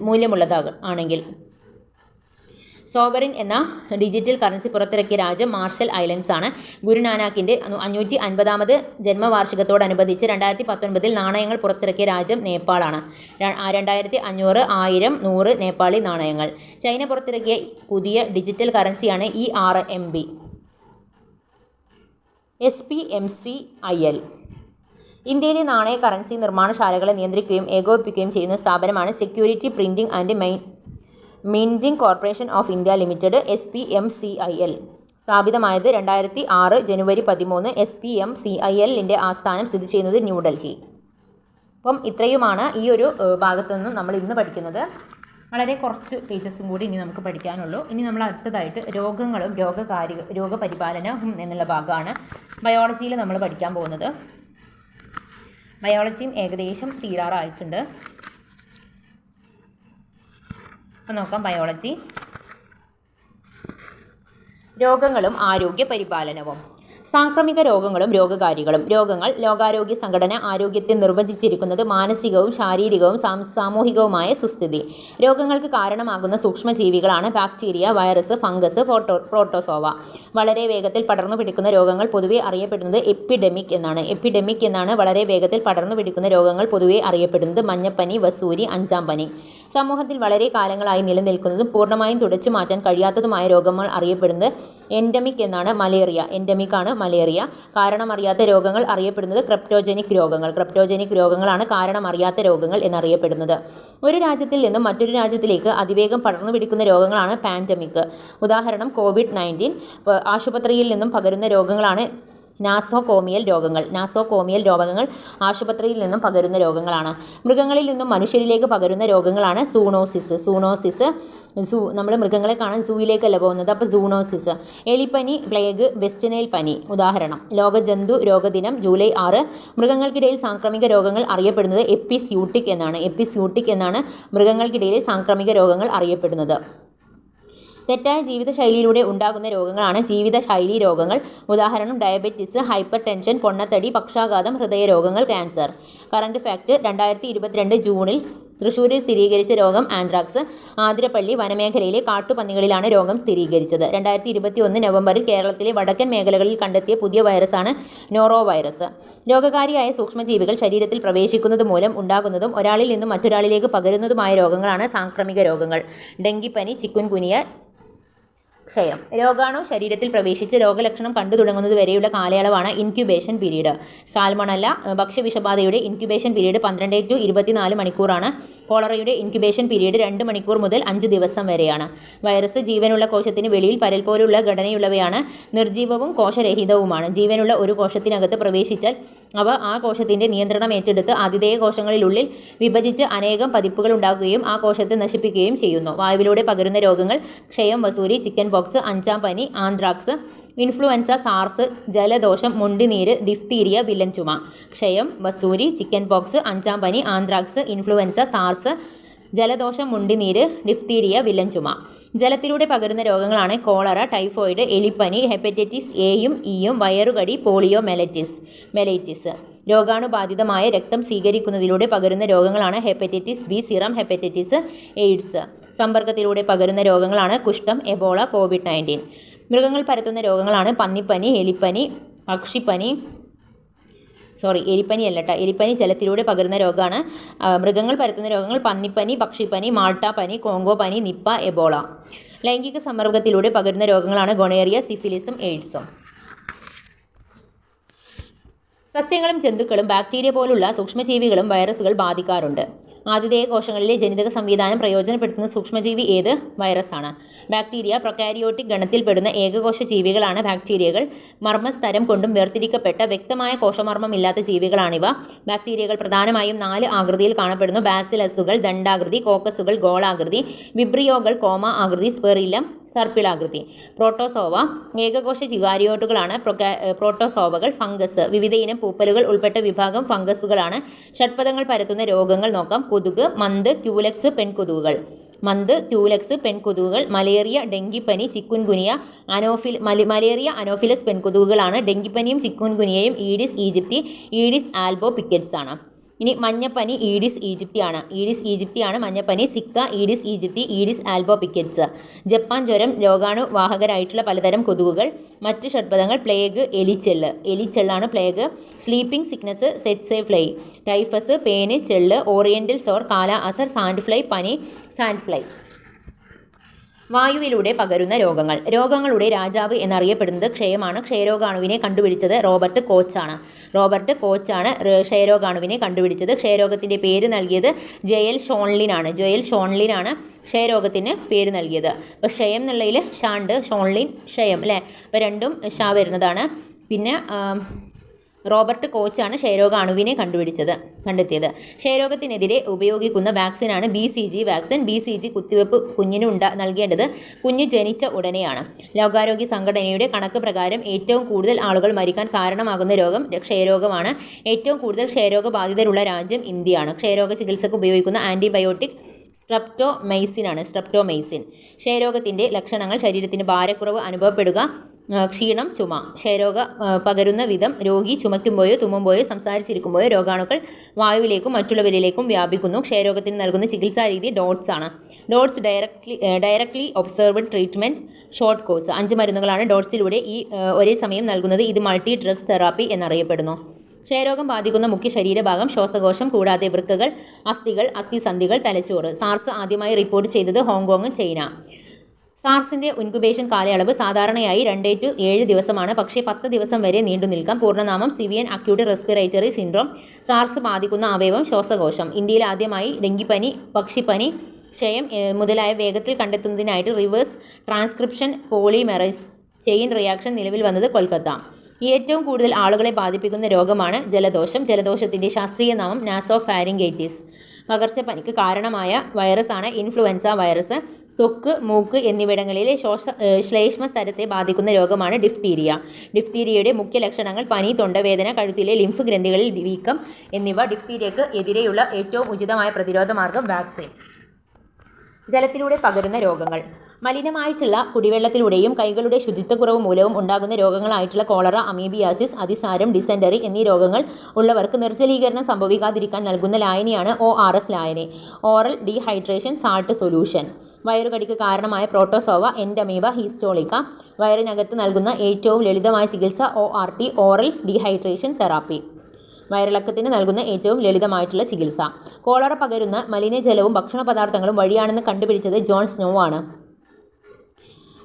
മൂല്യമുള്ളതാണെങ്കിൽ. സോവറിൻ എന്ന ഡിജിറ്റൽ കറൻസി പുറത്തിറക്കിയ രാജ്യം മാർഷൽ ഐലൻഡ്സ് ആണ്. ഗുരുനാനാക്കിൻ്റെ 550ാമത് ജന്മവാർഷികത്തോടനുബന്ധിച്ച് 2019 നാണയങ്ങൾ പുറത്തിറക്കിയ രാജ്യം നേപ്പാളാണ്. 2500, 1000, 100 നേപ്പാളി നാണയങ്ങൾ. ചൈന പുറത്തിറക്കിയ പുതിയ ഡിജിറ്റൽ കറൻസിയാണ് ERMB. SPMCIL. ഇന്ത്യയിലെ നാണയ കറൻസി നിർമ്മാണശാലകളെ നിയന്ത്രിക്കുകയും ഏകോപിപ്പിക്കുകയും ചെയ്യുന്ന സ്ഥാപനമാണ് security printing and minting corporation of India limited, SPMCIL. സ്ഥാപിതമായത് 2006 ജനുവരി 13. SPMCIL-ന്റെ ആസ്ഥാനം സ്ഥിതി ചെയ്യുന്നത് ന്യൂഡൽഹി. അപ്പം ഇത്രയുമാണ് ഈ ഒരു ഭാഗത്തു നിന്നും നമ്മൾ ഇന്ന് പഠിക്കുന്നത്. വളരെ കുറച്ച് പേജസും കൂടി ഇനി നമുക്ക് പഠിക്കാനുള്ളൂ. ഇനി നമ്മൾ അടുത്തതായിട്ട് രോഗങ്ങളും രോഗപരിപാലനവും എന്നുള്ള ഭാഗമാണ് ബയോളജിയിൽ നമ്മൾ പഠിക്കാൻ പോകുന്നത്. ബയോളജിയും ഏകദേശം തീരാറായിട്ടുണ്ട്. അപ്പം നോക്കാം. ബയോളജി, രോഗങ്ങളും ആരോഗ്യ പരിപാലനവും. സാംക്രമിക രോഗങ്ങളും രോഗകാരികളും. രോഗങ്ങൾ ലോകാരോഗ്യ സംഘടന ആരോഗ്യത്തെ നിർവചിച്ചിരിക്കുന്നത് മാനസികവും ശാരീരികവും സാമൂഹികവുമായ സുസ്ഥിതി. രോഗങ്ങൾക്ക് കാരണമാകുന്ന സൂക്ഷ്മജീവികളാണ് ബാക്ടീരിയ, വൈറസ്, ഫംഗസ്, പ്രോട്ടോസോവ. വളരെ വേഗത്തിൽ പടർന്നു പിടിക്കുന്ന രോഗങ്ങൾ പൊതുവെ അറിയപ്പെടുന്നത് എപ്പിഡെമിക് എന്നാണ്. വളരെ വേഗത്തിൽ പടർന്നു പിടിക്കുന്ന രോഗങ്ങൾ പൊതുവെ അറിയപ്പെടുന്നത് മഞ്ഞപ്പനി, വസൂരി, അഞ്ചാം പനി. സമൂഹത്തിൽ വളരെ കാലങ്ങളായി നിലനിൽക്കുന്നതും പൂർണ്ണമായും തുടച്ചു മാറ്റാൻ കഴിയാത്തതുമായ രോഗങ്ങൾ അറിയപ്പെടുന്നത് എൻഡമിക് എന്നാണ്. മലേറിയ. കാരണമറിയാത്ത രോഗങ്ങൾ അറിയപ്പെടുന്നത് ക്രിപ്റ്റോജനിക് രോഗങ്ങളാണ് കാരണമറിയാത്ത രോഗങ്ങൾ എന്നറിയപ്പെടുന്നത്. ഒരു രാജ്യത്തിൽ നിന്നും മറ്റൊരു രാജ്യത്തിലേക്ക് അതിവേഗം പടർന്നു പിടിക്കുന്ന രോഗങ്ങളാണ് പാൻഡമിക്. ഉദാഹരണം കോവിഡ്-19. ആശുപത്രിയിൽ നിന്നും പകരുന്ന രോഗങ്ങളാണ് നാസോകോമിയൽ രോഗങ്ങൾ ആശുപത്രിയിൽ നിന്നും പകരുന്ന രോഗങ്ങളാണ്. മൃഗങ്ങളിൽ നിന്നും മനുഷ്യരിലേക്ക് പകരുന്ന രോഗങ്ങളാണ് സൂണോസിസ്. നമ്മൾ മൃഗങ്ങളെ കാണാൻ സൂയിലേക്കല്ല പോകുന്നത്, അപ്പോൾ സൂണോസിസ്. എലിപ്പനി, പ്ലേഗ്, വെസ്റ്റ് നൈൽ പനി. ഉദാഹരണം ലോക ജന്തു രോഗദിനം ജൂലൈ 6. മൃഗങ്ങൾക്കിടയിൽ സാംക്രമിക രോഗങ്ങൾ അറിയപ്പെടുന്നത് എപ്പിസ്യൂട്ടിക് എന്നാണ് മൃഗങ്ങൾക്കിടയിലെ സാംക്രമിക രോഗങ്ങൾ അറിയപ്പെടുന്നത്. തെറ്റായ ജീവിതശൈലിയിലൂടെ ഉണ്ടാകുന്ന രോഗങ്ങളാണ് ജീവിതശൈലീ രോഗങ്ങൾ. ഉദാഹരണം ഡയബറ്റിസ്, ഹൈപ്പർ ടെൻഷൻ, പൊണ്ണത്തടി, പക്ഷാഘാതം, ഹൃദയരോഗങ്ങൾ, ക്യാൻസർ. കറണ്ട് ഫാക്ട്: 2022 ജൂണിൽ തൃശ്ശൂരിൽ സ്ഥിരീകരിച്ച രോഗം ആന്ത്രാക്സ്. ആതിരപ്പള്ളി വനമേഖലയിലെ കാട്ടുപന്നികളിലാണ് രോഗം സ്ഥിരീകരിച്ചത്. 2021 നവംബറിൽ കേരളത്തിലെ വടക്കൻ മേഖലകളിൽ കണ്ടെത്തിയ പുതിയ വൈറസാണ് നോറോ വൈറസ്. രോഗകാരിയായ സൂക്ഷ്മജീവികൾ ശരീരത്തിൽ പ്രവേശിക്കുന്നത് മൂലം ഉണ്ടാകുന്നതും ഒരാളിൽ നിന്നും മറ്റൊരാളിലേക്ക് പകരുന്നതുമായ രോഗങ്ങളാണ് സാംക്രമിക രോഗങ്ങൾ. ഡെങ്കിപ്പനി, ചിക്കുൻഗുനിയ, ക്ഷയം. രോഗാണു ശരീരത്തിൽ പ്രവേശിച്ച് രോഗലക്ഷണം കണ്ടു തുടങ്ങുന്നത് വരെയുള്ള കാലയളവാണ് ഇൻക്യുബേഷൻ പീരീഡ്. സാൽമണല്ല ഭക്ഷ്യവിഷബാധയുടെ ഇൻക്യുബേഷൻ പീരീഡ് 12 to 24 മണിക്കൂറാണ്. കോളറയുടെ ഇൻക്യുബേഷൻ പീരീഡ് 2 മണിക്കൂർ മുതൽ 5 ദിവസം വരെയാണ്. വൈറസ് ജീവനുള്ള കോശത്തിന് വെളിയിൽ പരൽ പോലുള്ള ഘടനയുള്ളവയാണ്. നിർജീവവും കോശരഹിതവുമാണ്. ജീവനുള്ള ഒരു കോശത്തിനകത്ത് പ്രവേശിച്ചാൽ അവ ആ കോശത്തിൻ്റെ നിയന്ത്രണം ഏറ്റെടുത്ത് ആതിഥേയ കോശങ്ങളിലുള്ളിൽ വിഭജിച്ച് അനേകം പതിപ്പുകൾ ഉണ്ടാക്കുകയും ആ കോശത്തെ നശിപ്പിക്കുകയും ചെയ്യുന്നു. വായുവിലൂടെ പകരുന്ന രോഗങ്ങൾ ക്ഷയം, വസൂരി, ചിക്കൻ പോക്സ്, അഞ്ചാം പനി, ആന്ത്രാക്സ്, ഇൻഫ്ലുവൻസ, സാർസ്, ജലദോഷം, മുണ്ടിനീര്, ഡിഫ്തീരിയ, വില്ലൻ ചുമ. ക്ഷയം, വസൂരി, ചിക്കൻ പോക്സ്, അഞ്ചാം പനി, ആന്ത്രാക്സ്, ഇൻഫ്ലുവൻസ, സാർസ്, ജലദോഷം, മുണ്ടിനീര്, ഡിഫ്തീരിയ, വില്ലൻ ചുമ. ജലത്തിലൂടെ പകരുന്ന രോഗങ്ങളാണ് കോളറ, ടൈഫോയിഡ്, എലിപ്പനി, ഹെപ്പറ്റൈറ്റിസ് എയും ഇയും, വയറുകടി, പോളിയോ മെലൈറ്റിസ്. രോഗാണുബാധിതമായ രക്തം സ്വീകരിക്കുന്നതിലൂടെ പകരുന്ന രോഗങ്ങളാണ് hepatitis B, serum hepatitis, AIDS. സമ്പർക്കത്തിലൂടെ പകരുന്ന രോഗങ്ങളാണ് കുഷ്ഠം, എബോള, കോവിഡ്-19. മൃഗങ്ങൾ പരത്തുന്ന രോഗങ്ങളാണ് പന്നിപ്പനി, എലിപ്പനി, പക്ഷിപ്പനി. എലിപ്പനി ജലത്തിലൂടെ പകരുന്ന രോഗമാണ്. മൃഗങ്ങൾ പരത്തുന്ന രോഗങ്ങൾ പന്നിപ്പനി, പക്ഷിപ്പനി, മാൾട്ട പനി, കോങ്കോ പനി, നിപ്പ, എബോള. ലൈംഗിക സമ്മർദ്ദത്തിലൂടെ പകരുന്ന രോഗങ്ങളാണ് ഗൊണേറിയ, സിഫിലിസും എയ്ഡ്സും. സസ്യങ്ങളും ജന്തുക്കളും ബാക്ടീരിയ പോലുള്ള സൂക്ഷ്മജീവികളും വൈറസുകൾ ബാധിക്കാറുണ്ട്. ആതിഥേയ കോശങ്ങളിലെ ജനിതക സംവിധാനം പ്രയോജനപ്പെടുത്തുന്ന സൂക്ഷ്മജീവി ഏത്? വൈറസാണ്. ബാക്ടീരിയ പ്രൊകാരിയോട്ടിക് ഗണത്തിൽപ്പെടുന്ന ഏകകോശ ജീവികളാണ് ബാക്ടീരിയകൾ. മർമ്മസ്തരം കൊണ്ടും വേർതിരിക്കപ്പെട്ട വ്യക്തമായ കോശമർമ്മമില്ലാത്ത ജീവികളാണിവ. ബാക്ടീരിയകൾ പ്രധാനമായും 4 ആകൃതിയിൽ കാണപ്പെടുന്നു: ബാസിലസുകൾ ദണ്ഡാകൃതി, കോക്കസുകൾ ഗോളാകൃതി, വിബ്രിയോകൾ കോമ ആകൃതി, സ്പെറില്ലം സർപ്പിളാകൃതി. പ്രോട്ടോസോവ ഏകകോശ ജിഗാരിയോട്ടുകളാണ്. പ്രോട്ടോസോവകൾ. ഫംഗസ് വിവിധയിനം പൂപ്പലുകൾ ഉൾപ്പെട്ട വിഭാഗം ഫംഗസുകളാണ്. ഷഡ്പദങ്ങൾ പരത്തുന്ന രോഗങ്ങൾ നോക്കാം. കൊതുക്, മന്ത്, ക്യൂലെക്സ്, പെൺകൊതുകുകൾ. മലേറിയ, ഡെങ്കിപ്പനി, ചിക്കുൻഗുനിയ, മലേറിയ അനോഫിലസ് പെൺകൊതുകുകളാണ്. ഡെങ്കിപ്പനിയും ചിക്കുൻഗുനിയയും aedes aegypti, aedes albopictus ആണ്. ഇനി മഞ്ഞപ്പനി ഈഡിസ് ഈജിപ്തി ആണ് മഞ്ഞപ്പനി. Zika aedes aegypti, aedes albopictus. Japan ജ്വരം രോഗാണുവാഹകരായിട്ടുള്ള പലതരം കൊതുകുകൾ. മറ്റ് ഷഡ്പദങ്ങൾ പ്ലേഗ്, എലിച്ചെള്ളാണ് plague. Sleeping sickness, tsetse fly. Typhus, പേന്, ചെള്ള്, oriental sore, kala azar, sand fly പനി, സാൻഡ് ഫ്ലൈ. വായുവിലൂടെ പകരുന്ന രോഗങ്ങൾ. രോഗങ്ങളുടെ രാജാവ് എന്നറിയപ്പെടുന്നത് ക്ഷയമാണ്. ക്ഷയരോഗാണുവിനെ കണ്ടുപിടിച്ചത് റോബർട്ട് കോച്ചാണ് ക്ഷയരോഗാണുവിനെ കണ്ടുപിടിച്ചത്. ക്ഷയരോഗത്തിൻ്റെ പേര് നൽകിയത് ജയൽ ഷോൺലിനാണ് ക്ഷയരോഗത്തിന് പേര് നൽകിയത്. അപ്പോൾ ക്ഷയം എന്നുള്ളതിൽ ഷാണ്ട്, ഷോൺലിൻ, ക്ഷയം അല്ലേ? അപ്പോൾ രണ്ടും ഷാ വരുന്നതാണ്. പിന്നെ റോബർട്ട് കോച്ചാണ് ക്ഷയരോഗ അണുവിനെ കണ്ടെത്തിയത്. ക്ഷയരോഗത്തിനെതിരെ ഉപയോഗിക്കുന്ന വാക്സിനാണ് BCG വാക്സിൻ. BCG കുത്തിവയ്പ്പ് കുഞ്ഞിന് നൽകേണ്ടത് കുഞ്ഞ് ജനിച്ച ഉടനെയാണ്. ലോകാരോഗ്യ സംഘടനയുടെ കണക്ക് പ്രകാരം ഏറ്റവും കൂടുതൽ ആളുകൾ മരിക്കാൻ കാരണമാകുന്ന രോഗം ക്ഷയരോഗമാണ്. ഏറ്റവും കൂടുതൽ ക്ഷയരോഗ ബാധിതരുള്ള രാജ്യം ഇന്ത്യയാണ്. ക്ഷയരോഗ ചികിത്സക്ക് ഉപയോഗിക്കുന്ന ആൻറ്റിബയോട്ടിക് സ്ട്രെപ്റ്റോമൈസിൻ. ക്ഷയരോഗത്തിൻ്റെ ലക്ഷണങ്ങൾ: ശരീരത്തിന് ഭാരക്കുറവ് അനുഭവപ്പെടുക, ക്ഷീണം, ചുമ. ക്ഷയരോഗ പകരുന്ന വിധം: രോഗി ചുമയ്ക്കുമ്പോഴോ തുമ്മുമ്പോഴോ സംസാരിച്ചിരിക്കുമ്പോഴോ രോഗാണുക്കൾ വായുവിലേക്കും മറ്റുള്ളവരിലേക്കും വ്യാപിക്കുന്നു. ക്ഷയരോഗത്തിന് നൽകുന്ന ചികിത്സാ രീതി ഡോട്ട്സ് ആണ്. Dots directly observed treatment short course. 5 മരുന്നുകളാണ് ഡോട്ട്സിലൂടെ ഒരേ സമയം നൽകുന്നത്. ഇത് മൾട്ടി ഡ്രഗ്സ് തെറാപ്പി എന്നറിയപ്പെടുന്നു. ക്ഷയരോഗം ബാധിക്കുന്ന മുഖ്യ ശരീരഭാഗം ശ്വാസകോശം, കൂടാതെ വൃക്കകൾ, അസ്ഥികൾ, അസ്ഥിസന്ധികൾ, തലച്ചോറ്. സാർസ് ആദ്യമായി റിപ്പോർട്ട് ചെയ്തത് ഹോങ്കോങ്, ചൈന. സാർസിൻ്റെ ഇൻക്യുബേഷൻ കാലയളവ് സാധാരണയായി 2 to 7 ദിവസമാണ്, പക്ഷേ 10 ദിവസം വരെ നീണ്ടു നിൽക്കാം. പൂർണ്ണനാമം: സിവിയൻ അക്യൂട്ട് റെസ്പിറേറ്ററി സിൻഡ്രോം. സാർസ് ബാധിക്കുന്ന അവയവം ശ്വാസകോശം. ഇന്ത്യയിൽ ആദ്യമായി ഡെങ്കിപ്പനി, പക്ഷിപ്പനി, ക്ഷയം മുതലായ വേഗത്തിൽ കണ്ടെത്തുന്നതിനായിട്ട് റിവേഴ്സ് ട്രാൻസ്ക്രിപ്ഷൻ പോളിമെറേസ് ചെയിൻ റിയാക്ഷൻ നിലവിൽ വന്നത് കൊൽക്കത്ത. ഏറ്റവും കൂടുതൽ ആളുകളെ ബാധിപ്പിക്കുന്ന രോഗമാണ് ജലദോഷം. ജലദോഷത്തിൻ്റെ ശാസ്ത്രീയ നാമം നാസോഫാരിങ്കൈറ്റിസ്. പകർച്ചപ്പനിക്ക് കാരണമായ വൈറസാണ് ഇൻഫ്ലുവൻസ വൈറസ്. ത്വക്ക്, മൂക്ക് എന്നിവിടങ്ങളിലെ ശ്ലേഷ്മ സ്ഥലത്തെ ബാധിക്കുന്ന രോഗമാണ് ഡിഫ്തീരിയ. ഡിഫ്തീരിയയുടെ മുഖ്യ ലക്ഷണങ്ങൾ: പനി, തൊണ്ടവേദന, കഴുത്തിലെ ലിംഫ് ഗ്രന്ഥികളിൽ വീക്കം എന്നിവ. ഡിഫ്തീരിയക്ക് എതിരെയുള്ള ഏറ്റവും ഉചിതമായ പ്രതിരോധ മാർഗം വാക്സിൻ. ജലത്തിലൂടെ പകരുന്ന രോഗങ്ങൾ: മലിനമായിട്ടുള്ള കുടിവെള്ളത്തിലൂടെയും കൈകളുടെ ശുചിത്വക്കുറവ് മൂലവും ഉണ്ടാകുന്ന രോഗങ്ങളായിട്ടുള്ള കോളറ, അമീബിയാസിസ്, അതിസാരം, ഡിസെൻറ്ററി എന്നീ രോഗങ്ങൾ ഉള്ളവർക്ക് നിർജ്ജലീകരണം സംഭവിക്കാതിരിക്കാൻ നൽകുന്ന ലായനിയാണ് ORS ലായനി. Oral dehydration salt solution. വയറുകടിക്ക് കാരണമായ പ്രോട്ടോസോവ, എൻഡമീബ, ഹിസ്റ്റോളിക്ക. വയറിനകത്ത് നൽകുന്ന ഏറ്റവും ലളിതമായ ചികിത്സ ORT, ഓറൽ ഡീഹൈഡ്രേഷൻ തെറാപ്പി. വയറിളക്കത്തിന് നൽകുന്ന ഏറ്റവും ലളിതമായിട്ടുള്ള ചികിത്സ. കോളറ പകരുന്ന മലിനജലവും ഭക്ഷണ പദാർത്ഥങ്ങളും വഴിയാണെന്ന് കണ്ടുപിടിച്ചത് ജോൺ സ്നോ ആണ്.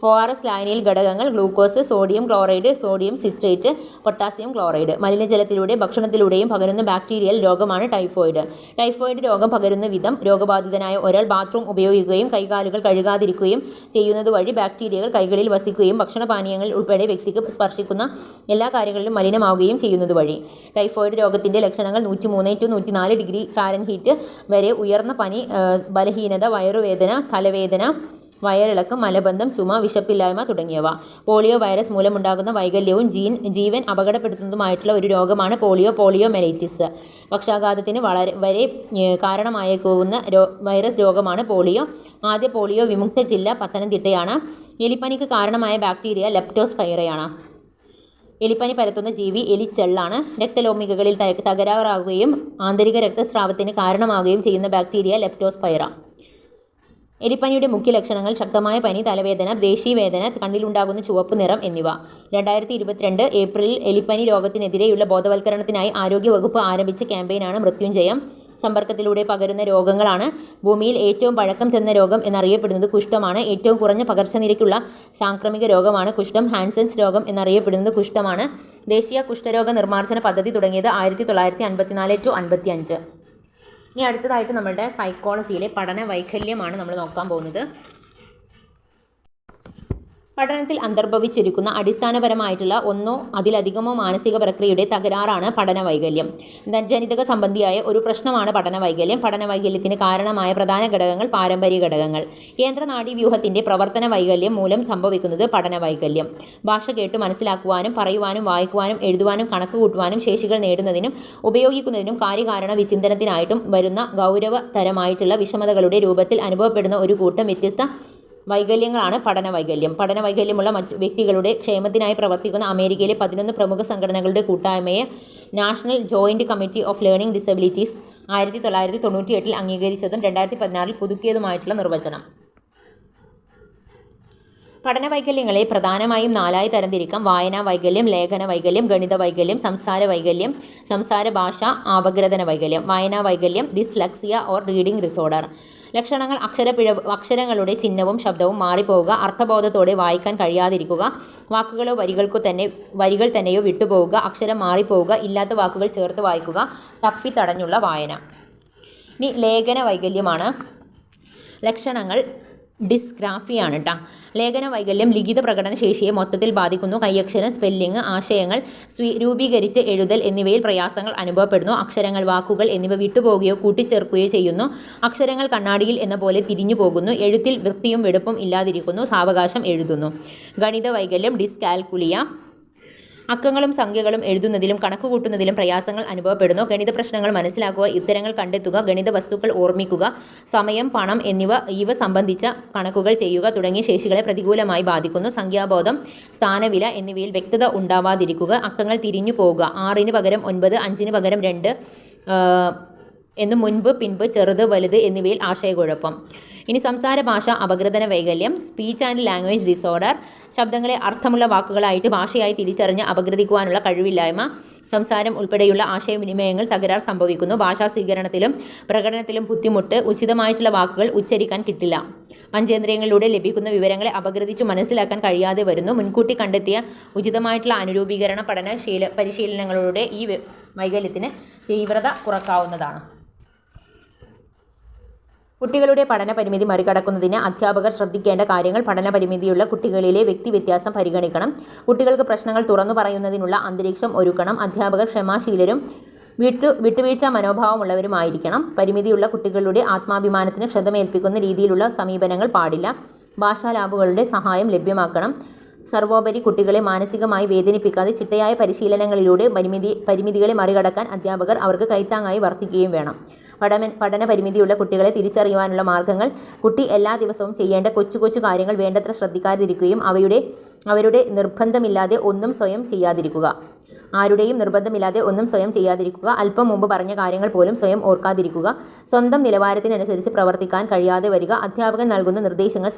ORS ലായനിയിൽ ഘടകങ്ങൾ: glucose, sodium chloride, sodium citrate, potassium chloride. മലിനജലത്തിലൂടെ ഭക്ഷണത്തിലൂടെയും പകരുന്ന ബാക്ടീരിയൽ രോഗമാണ് ടൈഫോയിഡ്. ടൈഫോയിഡ് രോഗം പകരുന്ന വിധം: രോഗബാധിതനായ ഒരാൾ ബാത്റൂം ഉപയോഗിക്കുകയും കൈകാലുകൾ കഴുകാതിരിക്കുകയും ചെയ്യുന്നത് വഴി ബാക്ടീരിയകൾ കൈകളിൽ വസിക്കുകയും ഭക്ഷണപാനീയങ്ങൾ ഉൾപ്പെടെ വ്യക്തിക്ക് സ്പർശിക്കുന്ന എല്ലാ കാര്യങ്ങളിലും മലിനമാവുകയും ചെയ്യുന്നത് വഴി. ടൈഫോയിഡ് രോഗത്തിൻ്റെ ലക്ഷണങ്ങൾ: 103 to 104 ഡിഗ്രി ഫാരൻഹീറ്റ് വരെ ഉയർന്ന പനി, ബലഹീനത, വയറുവേദന, തലവേദന, വയറിളക്കം, മലബന്ധം, ചുമ, വിശപ്പില്ലായ്മ തുടങ്ങിയവ. പോളിയോ വൈറസ് മൂലമുണ്ടാകുന്ന വൈകല്യവും ജീവൻ അപകടപ്പെടുത്തുന്നതുമായിട്ടുള്ള ഒരു രോഗമാണ് പോളിയോമെലൈറ്റിസ്. പക്ഷാഘാതത്തിന് വരെ കാരണമായേക്കാവുന്ന വൈറസ് രോഗമാണ് പോളിയോ. ആദ്യ പോളിയോ വിമുക്ത ജില്ല പത്തനംതിട്ടയാണ്. എലിപ്പനിക്ക് കാരണമായ ബാക്ടീരിയ ലെപ്റ്റോസ്പൈറയാണ്. എലിപ്പനി പരത്തുന്ന ജീവി എലിച്ചെള്ളാണ്. രക്തലോമികകളിൽ തകരാറാകുകയും ആന്തരിക രക്തസ്രാവത്തിന് കാരണമാവുകയും ചെയ്യുന്ന ബാക്ടീരിയ ലെപ്റ്റോസ്പൈറ. എലിപ്പനിയുടെ മുഖ്യ ലക്ഷണങ്ങൾ: ശക്തമായ പനി, തലവേദന, ദേശീവേദന, കണ്ണിലുണ്ടാകുന്ന ചുവപ്പ് നിറം എന്നിവ. 2022 ഏപ്രിലിൽ എലിപ്പനി രോഗത്തിനെതിരെയുള്ള ബോധവൽക്കരണത്തിനായി ആരോഗ്യവകുപ്പ് ആരംഭിച്ച ക്യാമ്പയിനാണ് മൃത്യുഞ്ജയം. സമ്പർക്കത്തിലൂടെ പകരുന്ന രോഗങ്ങളാണ്. ഭൂമിയിൽ ഏറ്റവും പഴക്കം ചെന്ന രോഗം എന്നറിയപ്പെടുന്നത് കുഷ്ഠമാണ്. ഏറ്റവും കുറഞ്ഞ പകർച്ചനിരക്കുള്ള സാംക്രമിക രോഗമാണ് കുഷ്ഠം. ഹാൻസൻസ് രോഗം എന്നറിയപ്പെടുന്നത് കുഷ്ഠമാണ്. ദേശീയ കുഷ്ഠരോഗ നിർമ്മാർജ്ജന പദ്ധതി തുടങ്ങിയത് 1954 to 55. ഇനി അടുത്തതായിട്ട് നമ്മളുടെ സൈക്കോളജിയിലെ പഠന വൈകല്യമാണ് നമ്മൾ നോക്കാൻ പോകുന്നത്. പഠനത്തിൽ അന്തർഭവിച്ചിരിക്കുന്ന അടിസ്ഥാനപരമായിട്ടുള്ള ഒന്നോ അതിലധികമോ മാനസിക പ്രക്രിയയുടെ തകരാറാണ് പഠനവൈകല്യം. ജനിതക സംബന്ധിയായ ഒരു പ്രശ്നമാണ് പഠനവൈകല്യം. പഠനവൈകല്യത്തിന് കാരണമായ പ്രധാന ഘടകങ്ങൾ: പാരമ്പര്യ ഘടകങ്ങൾ. കേന്ദ്രനാഡീവ്യൂഹത്തിൻ്റെ പ്രവർത്തന വൈകല്യം മൂലം സംഭവിക്കുന്നത് പഠനവൈകല്യം. ഭാഷ കേട്ട് മനസ്സിലാക്കുവാനും പറയുവാനും വായിക്കുവാനും എഴുതുവാനും കണക്ക് കൂട്ടുവാനും ശേഷികൾ നേടുന്നതിനും ഉപയോഗിക്കുന്നതിനും കാര്യകാരണ വിചിന്തനത്തിനായിട്ടും വരുന്ന ഗൗരവതരമായിട്ടുള്ള വിഷമതകളുടെ രൂപത്തിൽ അനുഭവപ്പെടുന്ന ഒരു കൂട്ടം വ്യത്യസ്ത വൈകല്യങ്ങളാണ് പഠനവൈകല്യം. പഠനവൈകല്യമുള്ള മറ്റു വ്യക്തികളുടെ ക്ഷേമത്തിനായി പ്രവർത്തിക്കുന്ന അമേരിക്കയിലെ 11 പ്രമുഖ സംഘടനകളുടെ കൂട്ടായ്മയെ national joint committee of learning disabilities 1998 അംഗീകരിച്ചതും 2016 പുതുക്കിയതുമായിട്ടുള്ള നിർവചനം. പഠനവൈകല്യങ്ങളെ പ്രധാനമായും 4 തരംതിരിക്കാം: വായനാ വൈകല്യം, ലേഖന വൈകല്യം, ഗണിത വൈകല്യം, സംസാര വൈകല്യം, സംസാര ഭാഷ അപഗ്രഥന വൈകല്യം. വായനാ വൈകല്യം: ഡിസ്ലെക്സിയ ഓർ റീഡിംഗ് ഡിസോർഡർ. ലക്ഷണങ്ങൾ: അക്ഷരങ്ങളുടെ ചിഹ്നവും ശബ്ദവും മാറിപ്പോവുക, അർത്ഥബോധത്തോടെ വായിക്കാൻ കഴിയാതിരിക്കുക, വാക്കുകളോ വരികൾ തന്നെയോ വിട്ടുപോവുക, അക്ഷരം മാറിപ്പോവുക, ഇല്ലാത്ത വാക്കുകൾ ചേർത്ത് വായിക്കുക, തപ്പിത്തടഞ്ഞുള്ള വായന. ഇനി ലേഖന വൈകല്യമാണ്. ലക്ഷണങ്ങൾ: ഡിസ്ഗ്രാഫിയാണ് കേട്ടോ. ലേഖന വൈകല്യം ലിഖിത പ്രകടന ശേഷിയെ മൊത്തത്തിൽ ബാധിക്കുന്നു. കൈയക്ഷരം, സ്പെല്ലിംഗ്, ആശയങ്ങൾ രൂപീകരിച്ച് എഴുതൽ എന്നിവയിൽ പ്രയാസങ്ങൾ അനുഭവപ്പെടുന്നു. അക്ഷരങ്ങൾ, വാക്കുകൾ എന്നിവ വിട്ടുപോകുകയോ കൂട്ടിച്ചേർക്കുകയോ ചെയ്യുന്നു. അക്ഷരങ്ങൾ കണ്ണാടിയിൽ എന്ന പോലെ തിരിഞ്ഞു പോകുന്നു. എഴുത്തിൽ വൃത്തിയും വെടുപ്പും ഇല്ലാതിരിക്കുന്നു. സാവകാശം എഴുതുന്നു. ഗണിത വൈകല്യം ഡിസ്കാൽക്കുലിയ. അക്കങ്ങളും സംഖ്യകളും എഴുതുന്നതിലും കണക്ക് കൂട്ടുന്നതിലും പ്രയാസങ്ങൾ അനുഭവപ്പെടുന്നു. ഗണിത പ്രശ്നങ്ങൾ മനസ്സിലാക്കുക, ഉത്തരങ്ങൾ കണ്ടെത്തുക, ഗണിത വസ്തുക്കൾ ഓർമ്മിക്കുക, സമയം, പണം ഇവ സംബന്ധിച്ച കണക്കുകൾ ചെയ്യുക തുടങ്ങിയ ശേഷികളെ പ്രതികൂലമായി ബാധിക്കുന്നു. സംഖ്യാബോധം, സ്ഥാനവില എന്നിവയിൽ വ്യക്തത ഉണ്ടാവാതിരിക്കുക, അക്കങ്ങൾ തിരിഞ്ഞു പോവുക, 6ന് പകരം 9, 5ന് പകരം 2 എന്ന് മുൻപ് പിൻപ്, ചെറുത് വലുത് എന്നിവയിൽ ആശയക്കുഴപ്പം. ഇനി സംസാര ഭാഷ അപഗ്രഥന വൈകല്യം, സ്പീച്ച് ആൻഡ് ലാംഗ്വേജ് ഡിസോർഡർ. ശബ്ദങ്ങളെ അർത്ഥമുള്ള വാക്കുകളായിട്ട് ഭാഷയായി തിരിച്ചറിഞ്ഞ് അപഗ്രഥിക്കുവാനുള്ള കഴിവില്ലായ്മ. സംസാരം ഉൾപ്പെടെയുള്ള ആശയവിനിമയങ്ങൾ തകരാർ സംഭവിക്കുന്നു. ഭാഷാ സ്വീകരണത്തിലും പ്രകടനത്തിലും ബുദ്ധിമുട്ട്. ഉചിതമായിട്ടുള്ള വാക്കുകൾ ഉച്ചരിക്കാൻ കിട്ടില്ല. പഞ്ചേന്ദ്രിയങ്ങളിലൂടെ ലഭിക്കുന്ന വിവരങ്ങളെ അപഗ്രഥിച്ചു മനസ്സിലാക്കാൻ കഴിയാതെ വരുന്നു. മുൻകൂട്ടി കണ്ടെത്തിയ ഉചിതമായിട്ടുള്ള അനുരൂപീകരണ പരിശീലനങ്ങളിലൂടെ ഈ വൈകല്യത്തിന് തീവ്രത കുറക്കാവുന്നതാണ്. കുട്ടികളുടെ പഠന പരിമിതി മറികടക്കുന്നതിന് അധ്യാപകർ ശ്രദ്ധിക്കേണ്ട കാര്യങ്ങൾ. പഠന പരിമിതിയുള്ള കുട്ടികളിലെ വ്യക്തിവ്യത്യാസം പരിഗണിക്കണം. കുട്ടികൾക്ക് പ്രശ്നങ്ങൾ തുറന്നു പറയുന്നതിനുള്ള അന്തരീക്ഷം ഒരുക്കണം. അധ്യാപകർ ക്ഷമാശീലരും വിട്ടുവീഴ്ച മനോഭാവമുള്ളവരുമായിരിക്കണം. പരിമിതിയുള്ള കുട്ടികളുടെ ആത്മാഭിമാനത്തിന് ക്ഷതമേൽപ്പിക്കുന്ന രീതിയിലുള്ള സമീപനങ്ങൾ പാടില്ല. ഭാഷാ ലാബുകളുടെ സഹായം ലഭ്യമാക്കണം. സർവോപരി കുട്ടികളെ മാനസികമായി വേദനിപ്പിക്കാതെ ചിട്ടയായ പരിശീലനങ്ങളിലൂടെ പരിമിതികളെ മറികടക്കാൻ അധ്യാപകർ അവർക്ക് കൈത്താങ്ങായി വർത്തിക്കുകയും വേണം. പഠന പരിമിതിയുള്ള കുട്ടികളെ തിരിച്ചറിയുവാനുള്ള മാർഗ്ഗങ്ങൾ. കുട്ടി എല്ലാ ദിവസവും ചെയ്യേണ്ട കൊച്ചു കൊച്ചു കാര്യങ്ങൾ വേണ്ടത്ര ശ്രദ്ധിക്കാതിരിക്കുകയും അവരുടെ നിർബന്ധമില്ലാതെ ഒന്നും സ്വയം ചെയ്യാതിരിക്കുക. ആരുടെയും നിർബന്ധമില്ലാതെ ഒന്നും സ്വയം ചെയ്യാതിരിക്കുക. അല്പം മുമ്പ് പറഞ്ഞ കാര്യങ്ങൾ പോലും സ്വയം ഓർക്കാതിരിക്കുക. സ്വന്തം നിലവാരത്തിനനുസരിച്ച് പ്രവർത്തിക്കാൻ കഴിയാതെ വരിക. അധ്യാപകൻ നൽകുന്ന നിർദ്ദേശങ്ങൾ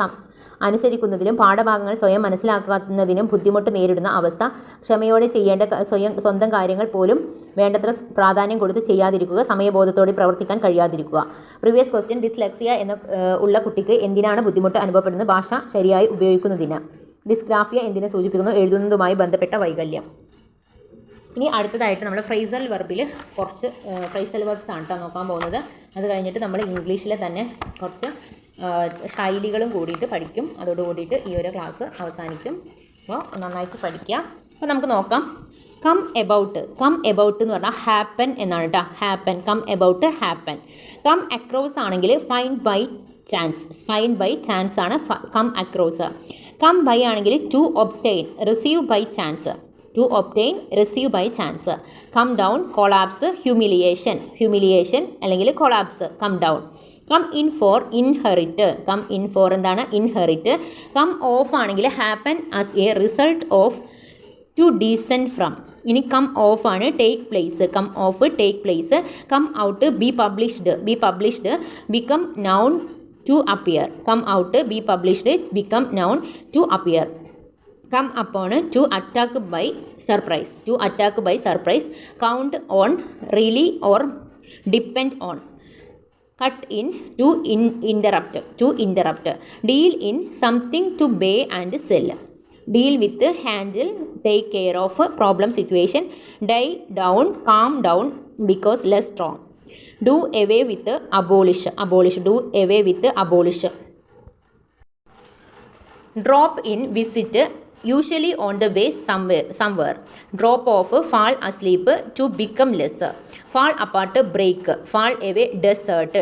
അനുസരിക്കുന്നതിലും പാഠഭാഗങ്ങൾ സ്വയം മനസ്സിലാക്കുന്നതിനും ബുദ്ധിമുട്ട് നേരിടുന്ന അവസ്ഥ. ക്ഷമയോടെ ചെയ്യേണ്ട സ്വന്തം കാര്യങ്ങൾ പോലും വേണ്ടത്ര പ്രാധാന്യം കൊടുത്ത് ചെയ്യാതിരിക്കുക. സമയബോധത്തോടെ പ്രവർത്തിക്കാൻ കഴിയാതിരിക്കുക. പ്രീവിയസ് ക്വസ്റ്റ്യൻ, ഡിസ്ലെക്സിയ ഉള്ള കുട്ടിക്ക് എന്തിനാണ് ബുദ്ധിമുട്ട് അനുഭവപ്പെടുന്നത്? ഭാഷ ശരിയായി ഉപയോഗിക്കുന്നതിന്. ഡിസ്ഗ്രാഫിയ എന്തിനെ സൂചിപ്പിക്കുന്നു? എഴുതുന്നതുമായി ബന്ധപ്പെട്ട വൈകല്യം. ഇനി അടുത്തതായിട്ട് നമ്മൾ ഫ്രൈസൽ വെർബിൽ കുറച്ച് ഫ്രൈസൽ വെർബ്സ് ആണ് കേട്ടോ നോക്കാൻ പോകുന്നത്. അത് കഴിഞ്ഞിട്ട് നമ്മൾ ഇംഗ്ലീഷിലെ തന്നെ കുറച്ച് ശൈലികളും കൂടിയിട്ട് പഠിക്കും. അതോട് കൂടിയിട്ട് ഈ ഒരു ക്ലാസ് അവസാനിക്കും. അപ്പോൾ നന്നായിട്ട് പഠിക്കുക. അപ്പോൾ നമുക്ക് നോക്കാം. കം എബൌട്ട് എന്ന് പറഞ്ഞാൽ ഹാപ്പൻ എന്നാണ് കേട്ടോ. Happen, come about, happen. Come across ആണെങ്കിൽ ഫൈൻഡ് ബൈ ചാൻസ് ആണ് കം അക്രോസ്. കം ബൈ ആണെങ്കിൽ to obtain, receive by chance. To obtain, receive by chance. Come down, collapse, humiliation അല്ലെങ്കിൽ collapse, come down. Come in for, inherit. Come in for എന്താണ്? inherit. Come off ആണെങ്കിൽ happen as a result of, to descend from. ഇനി come off ആണ് take place. come off, take place. Come out, be published. become noun, to appear. come out, be published, become noun, to appear. Come upon, to attack by surprise. Count on, rely or depend on. Cut in, to interrupt. Deal in, something to buy and sell. Deal with, handle, take care of, problem situation. Die down, calm down because less strong. Do away with, abolish. Do away with, abolish. Drop in, visit, usually on the way somewhere. Drop off, fall asleep, to become less. Fall apart, break. Fall away, desert.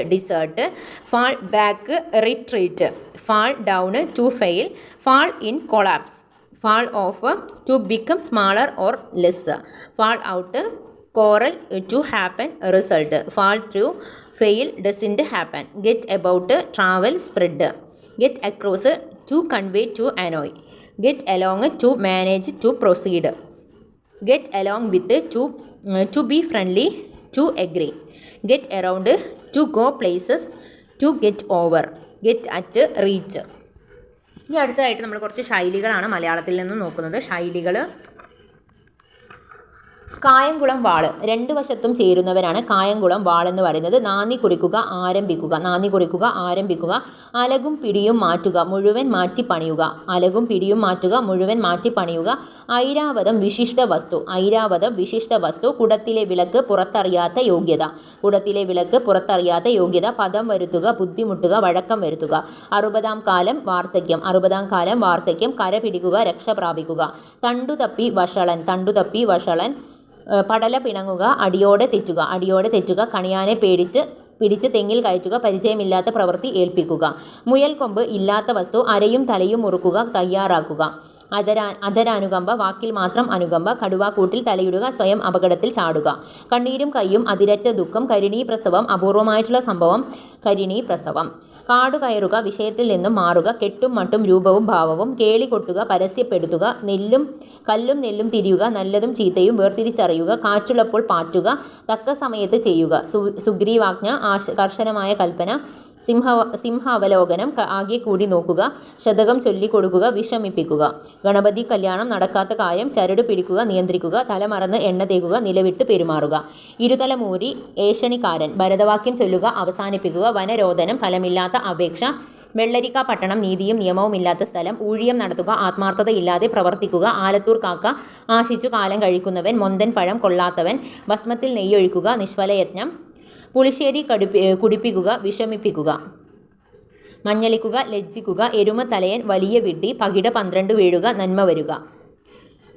Fall back, retreat. Fall down, to fail. Fall in, collapse. Fall off, to become smaller or less. Fall out, quarrel, to happen, result. Fall through, fail, doesn't happen. Get about, travel, spread. Get across, to convey, to annoy. Get along, to manage, to proceed. Get along with, to be friendly, to agree. Get around, to go places, to get over. Get at, reach. ഇനി അടുത്തതായിട്ട് നമ്മൾ കുറച്ച് ശൈലികളാണ് മലയാളത്തിൽ നിന്ന് നോക്കുന്നത്. ശൈലികൾ. കായംകുളം വാള്, രണ്ട് വശത്തും ചേരുന്നവരാണ് കായംകുളം വാൾ എന്ന് പറയുന്നത്. നാന്ദി കുറിക്കുക, ആരംഭിക്കുക. നാന്ദി കുറിക്കുക, ആരംഭിക്കുക. അലകും പിടിയും മാറ്റുക, മുഴുവൻ മാറ്റി പണിയുക. അലകും പിടിയും മാറ്റുക, മുഴുവൻ മാറ്റി പണിയുക. ഐരാവതം വിശിഷ്ട വസ്തു. ഐരാവതം വിശിഷ്ട വസ്തു. കുടത്തിലെ വിളക്ക്, പുറത്തറിയാത്ത യോഗ്യത. കുടത്തിലെ വിളക്ക്, പുറത്തറിയാത്ത യോഗ്യത. പദം വരുത്തുക, ബുദ്ധിമുട്ടുക, വഴക്കം വരുത്തുക. 60-ാം കാലം വാർദ്ധക്യം. 60-ാം കാലം വാർദ്ധക്യം. കര പിടിക്കുക, രക്ഷ പ്രാപിക്കുക. തണ്ടുതപ്പി വഷളൻ. തണ്ടുതപ്പി വഷളൻ. പടല പിണങ്ങുക, അടിയോടെ തെറ്റുക. അടിയോടെ തെറ്റുക. കണിയാനെ പിടിച്ച് തെങ്ങിൽ കയറ്റുക, പരിചയമില്ലാത്ത പ്രവൃത്തി ഏൽപ്പിക്കുക. മുയൽ കൊമ്പ്, ഇല്ലാത്ത വസ്തു. അരയും തലയും മുറുക്കുക, തയ്യാറാക്കുക. അധരാനുകമ്പ, വാക്കിൽ മാത്രം അനുകമ്പ. കടുവാക്കൂട്ടിൽ തലയിടുക, സ്വയം അപകടത്തിൽ ചാടുക. കണ്ണീരും കയ്യും, അതിരറ്റ ദുഃഖം. കരിണീ പ്രസവം, അപൂർവമായിട്ടുള്ള സംഭവം. കരിണീ പ്രസവം. കാടു കയറുക, വിഷയത്തിൽ നിന്നും മാറുക. കെട്ടും മട്ടും, രൂപവും ഭാവവും. കേളി കൊട്ടുക, പരസ്യപ്പെടുത്തുക. കല്ലും നെല്ലും തിരിയുക, നല്ലതും ചീത്തയും വേർതിരിച്ചറിയുക. കാറ്റുള്ളപ്പോൾ പാറ്റുക, തക്ക സമയത്ത് ചെയ്യുക. സുഗ്രീവാജ്ഞ, കർശനമായ കൽപ്പന. സിംഹാവലോകനം, ആകെ കൂടി നോക്കുക. ശതകം ചൊല്ലിക്കൊടുക്കുക, വിഷമിപ്പിക്കുക. ഗണപതി കല്യാണം, നടക്കാത്ത കാര്യം. ചരട് പിടിക്കുക, നിയന്ത്രിക്കുക. തലമറന്ന് എണ്ണ തേക്കുക, നിലവിട്ട് പെരുമാറുക. ഇരുതലമൂരി, ഏഷണിക്കാരൻ. ഭരതവാക്യം ചൊല്ലുക, അവസാനിപ്പിക്കുക. വനരോധനം, ഫലമില്ലാത്ത അപേക്ഷ. വെള്ളരിക്ക പട്ടണം, നീതിയും നിയമവും ഇല്ലാത്ത സ്ഥലം. ഊഴിയം നടത്തുക, ആത്മാർത്ഥതയില്ലാതെ പ്രവർത്തിക്കുക. ആലത്തൂർ കാക്ക, ആശിച്ചു കാലം കഴിക്കുന്നവൻ. മൊന്തൻ പഴം, കൊള്ളാത്തവൻ. ഭസ്മത്തിൽ നെയ്യൊഴിക്കുക, നിഷ്ഫലയത്നം. പുളിശ്ശേരി കുടിപ്പിക്കുക, വിഷമിപ്പിക്കുക. മഞ്ഞളിക്കുക, ലജ്ജിക്കുക. എരുമ തലയൻ, വലിയ വിഡ്ഢി. പകിട 12 വീഴുക, നന്മ വരുക.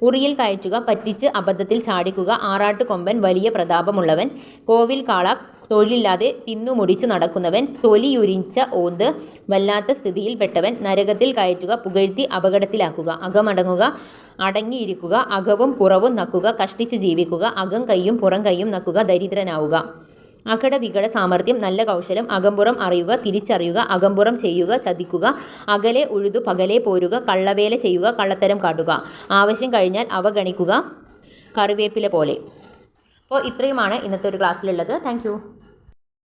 ഉറിയിൽ കയറ്റുക, പറ്റിച്ച് അബദ്ധത്തിൽ ചാടിക്കുക. ആറാട്ടുകൊമ്പൻ, വലിയ പ്രതാപമുള്ളവൻ. കോവിൽ കാള, തൊഴിലില്ലാതെ തിന്നുമുടിച്ചു നടക്കുന്നവൻ. തൊലിയുരിച്ച ഓന്ത്, വല്ലാത്ത സ്ഥിതിയിൽപ്പെട്ടവൻ. നരകത്തിൽ കയറ്റുക, പുകഴ്ത്തി അപകടത്തിലാക്കുക. അകമടങ്ങുക, അടങ്ങിയിരിക്കുക. അകവും പുറവും നക്കുക, കഷ്ടിച്ച് ജീവിക്കുക. അകം കൈയും പുറം കൈയും നക്കുക, ദരിദ്രനാവുക. അകട വികട സാമർഥ്യം, നല്ല കൗശലം. അകമ്പുറം അറിയുക, തിരിച്ചറിയുക. അകമ്പുറം ചെയ്യുക, ചതിക്കുക. അകലെ ഉഴുതു പകലെ പോരുക. കള്ളവേല ചെയ്യുക, കള്ളത്തരം കാട്ടുക. ആവശ്യം കഴിഞ്ഞാൽ അവഗണിക്കുക, കറിവേപ്പില പോലെ. അപ്പോൾ ഇത്രയുമാണ് ഇന്നത്തെ ഒരു ക്ലാസ്സിലുള്ളത്. താങ്ക്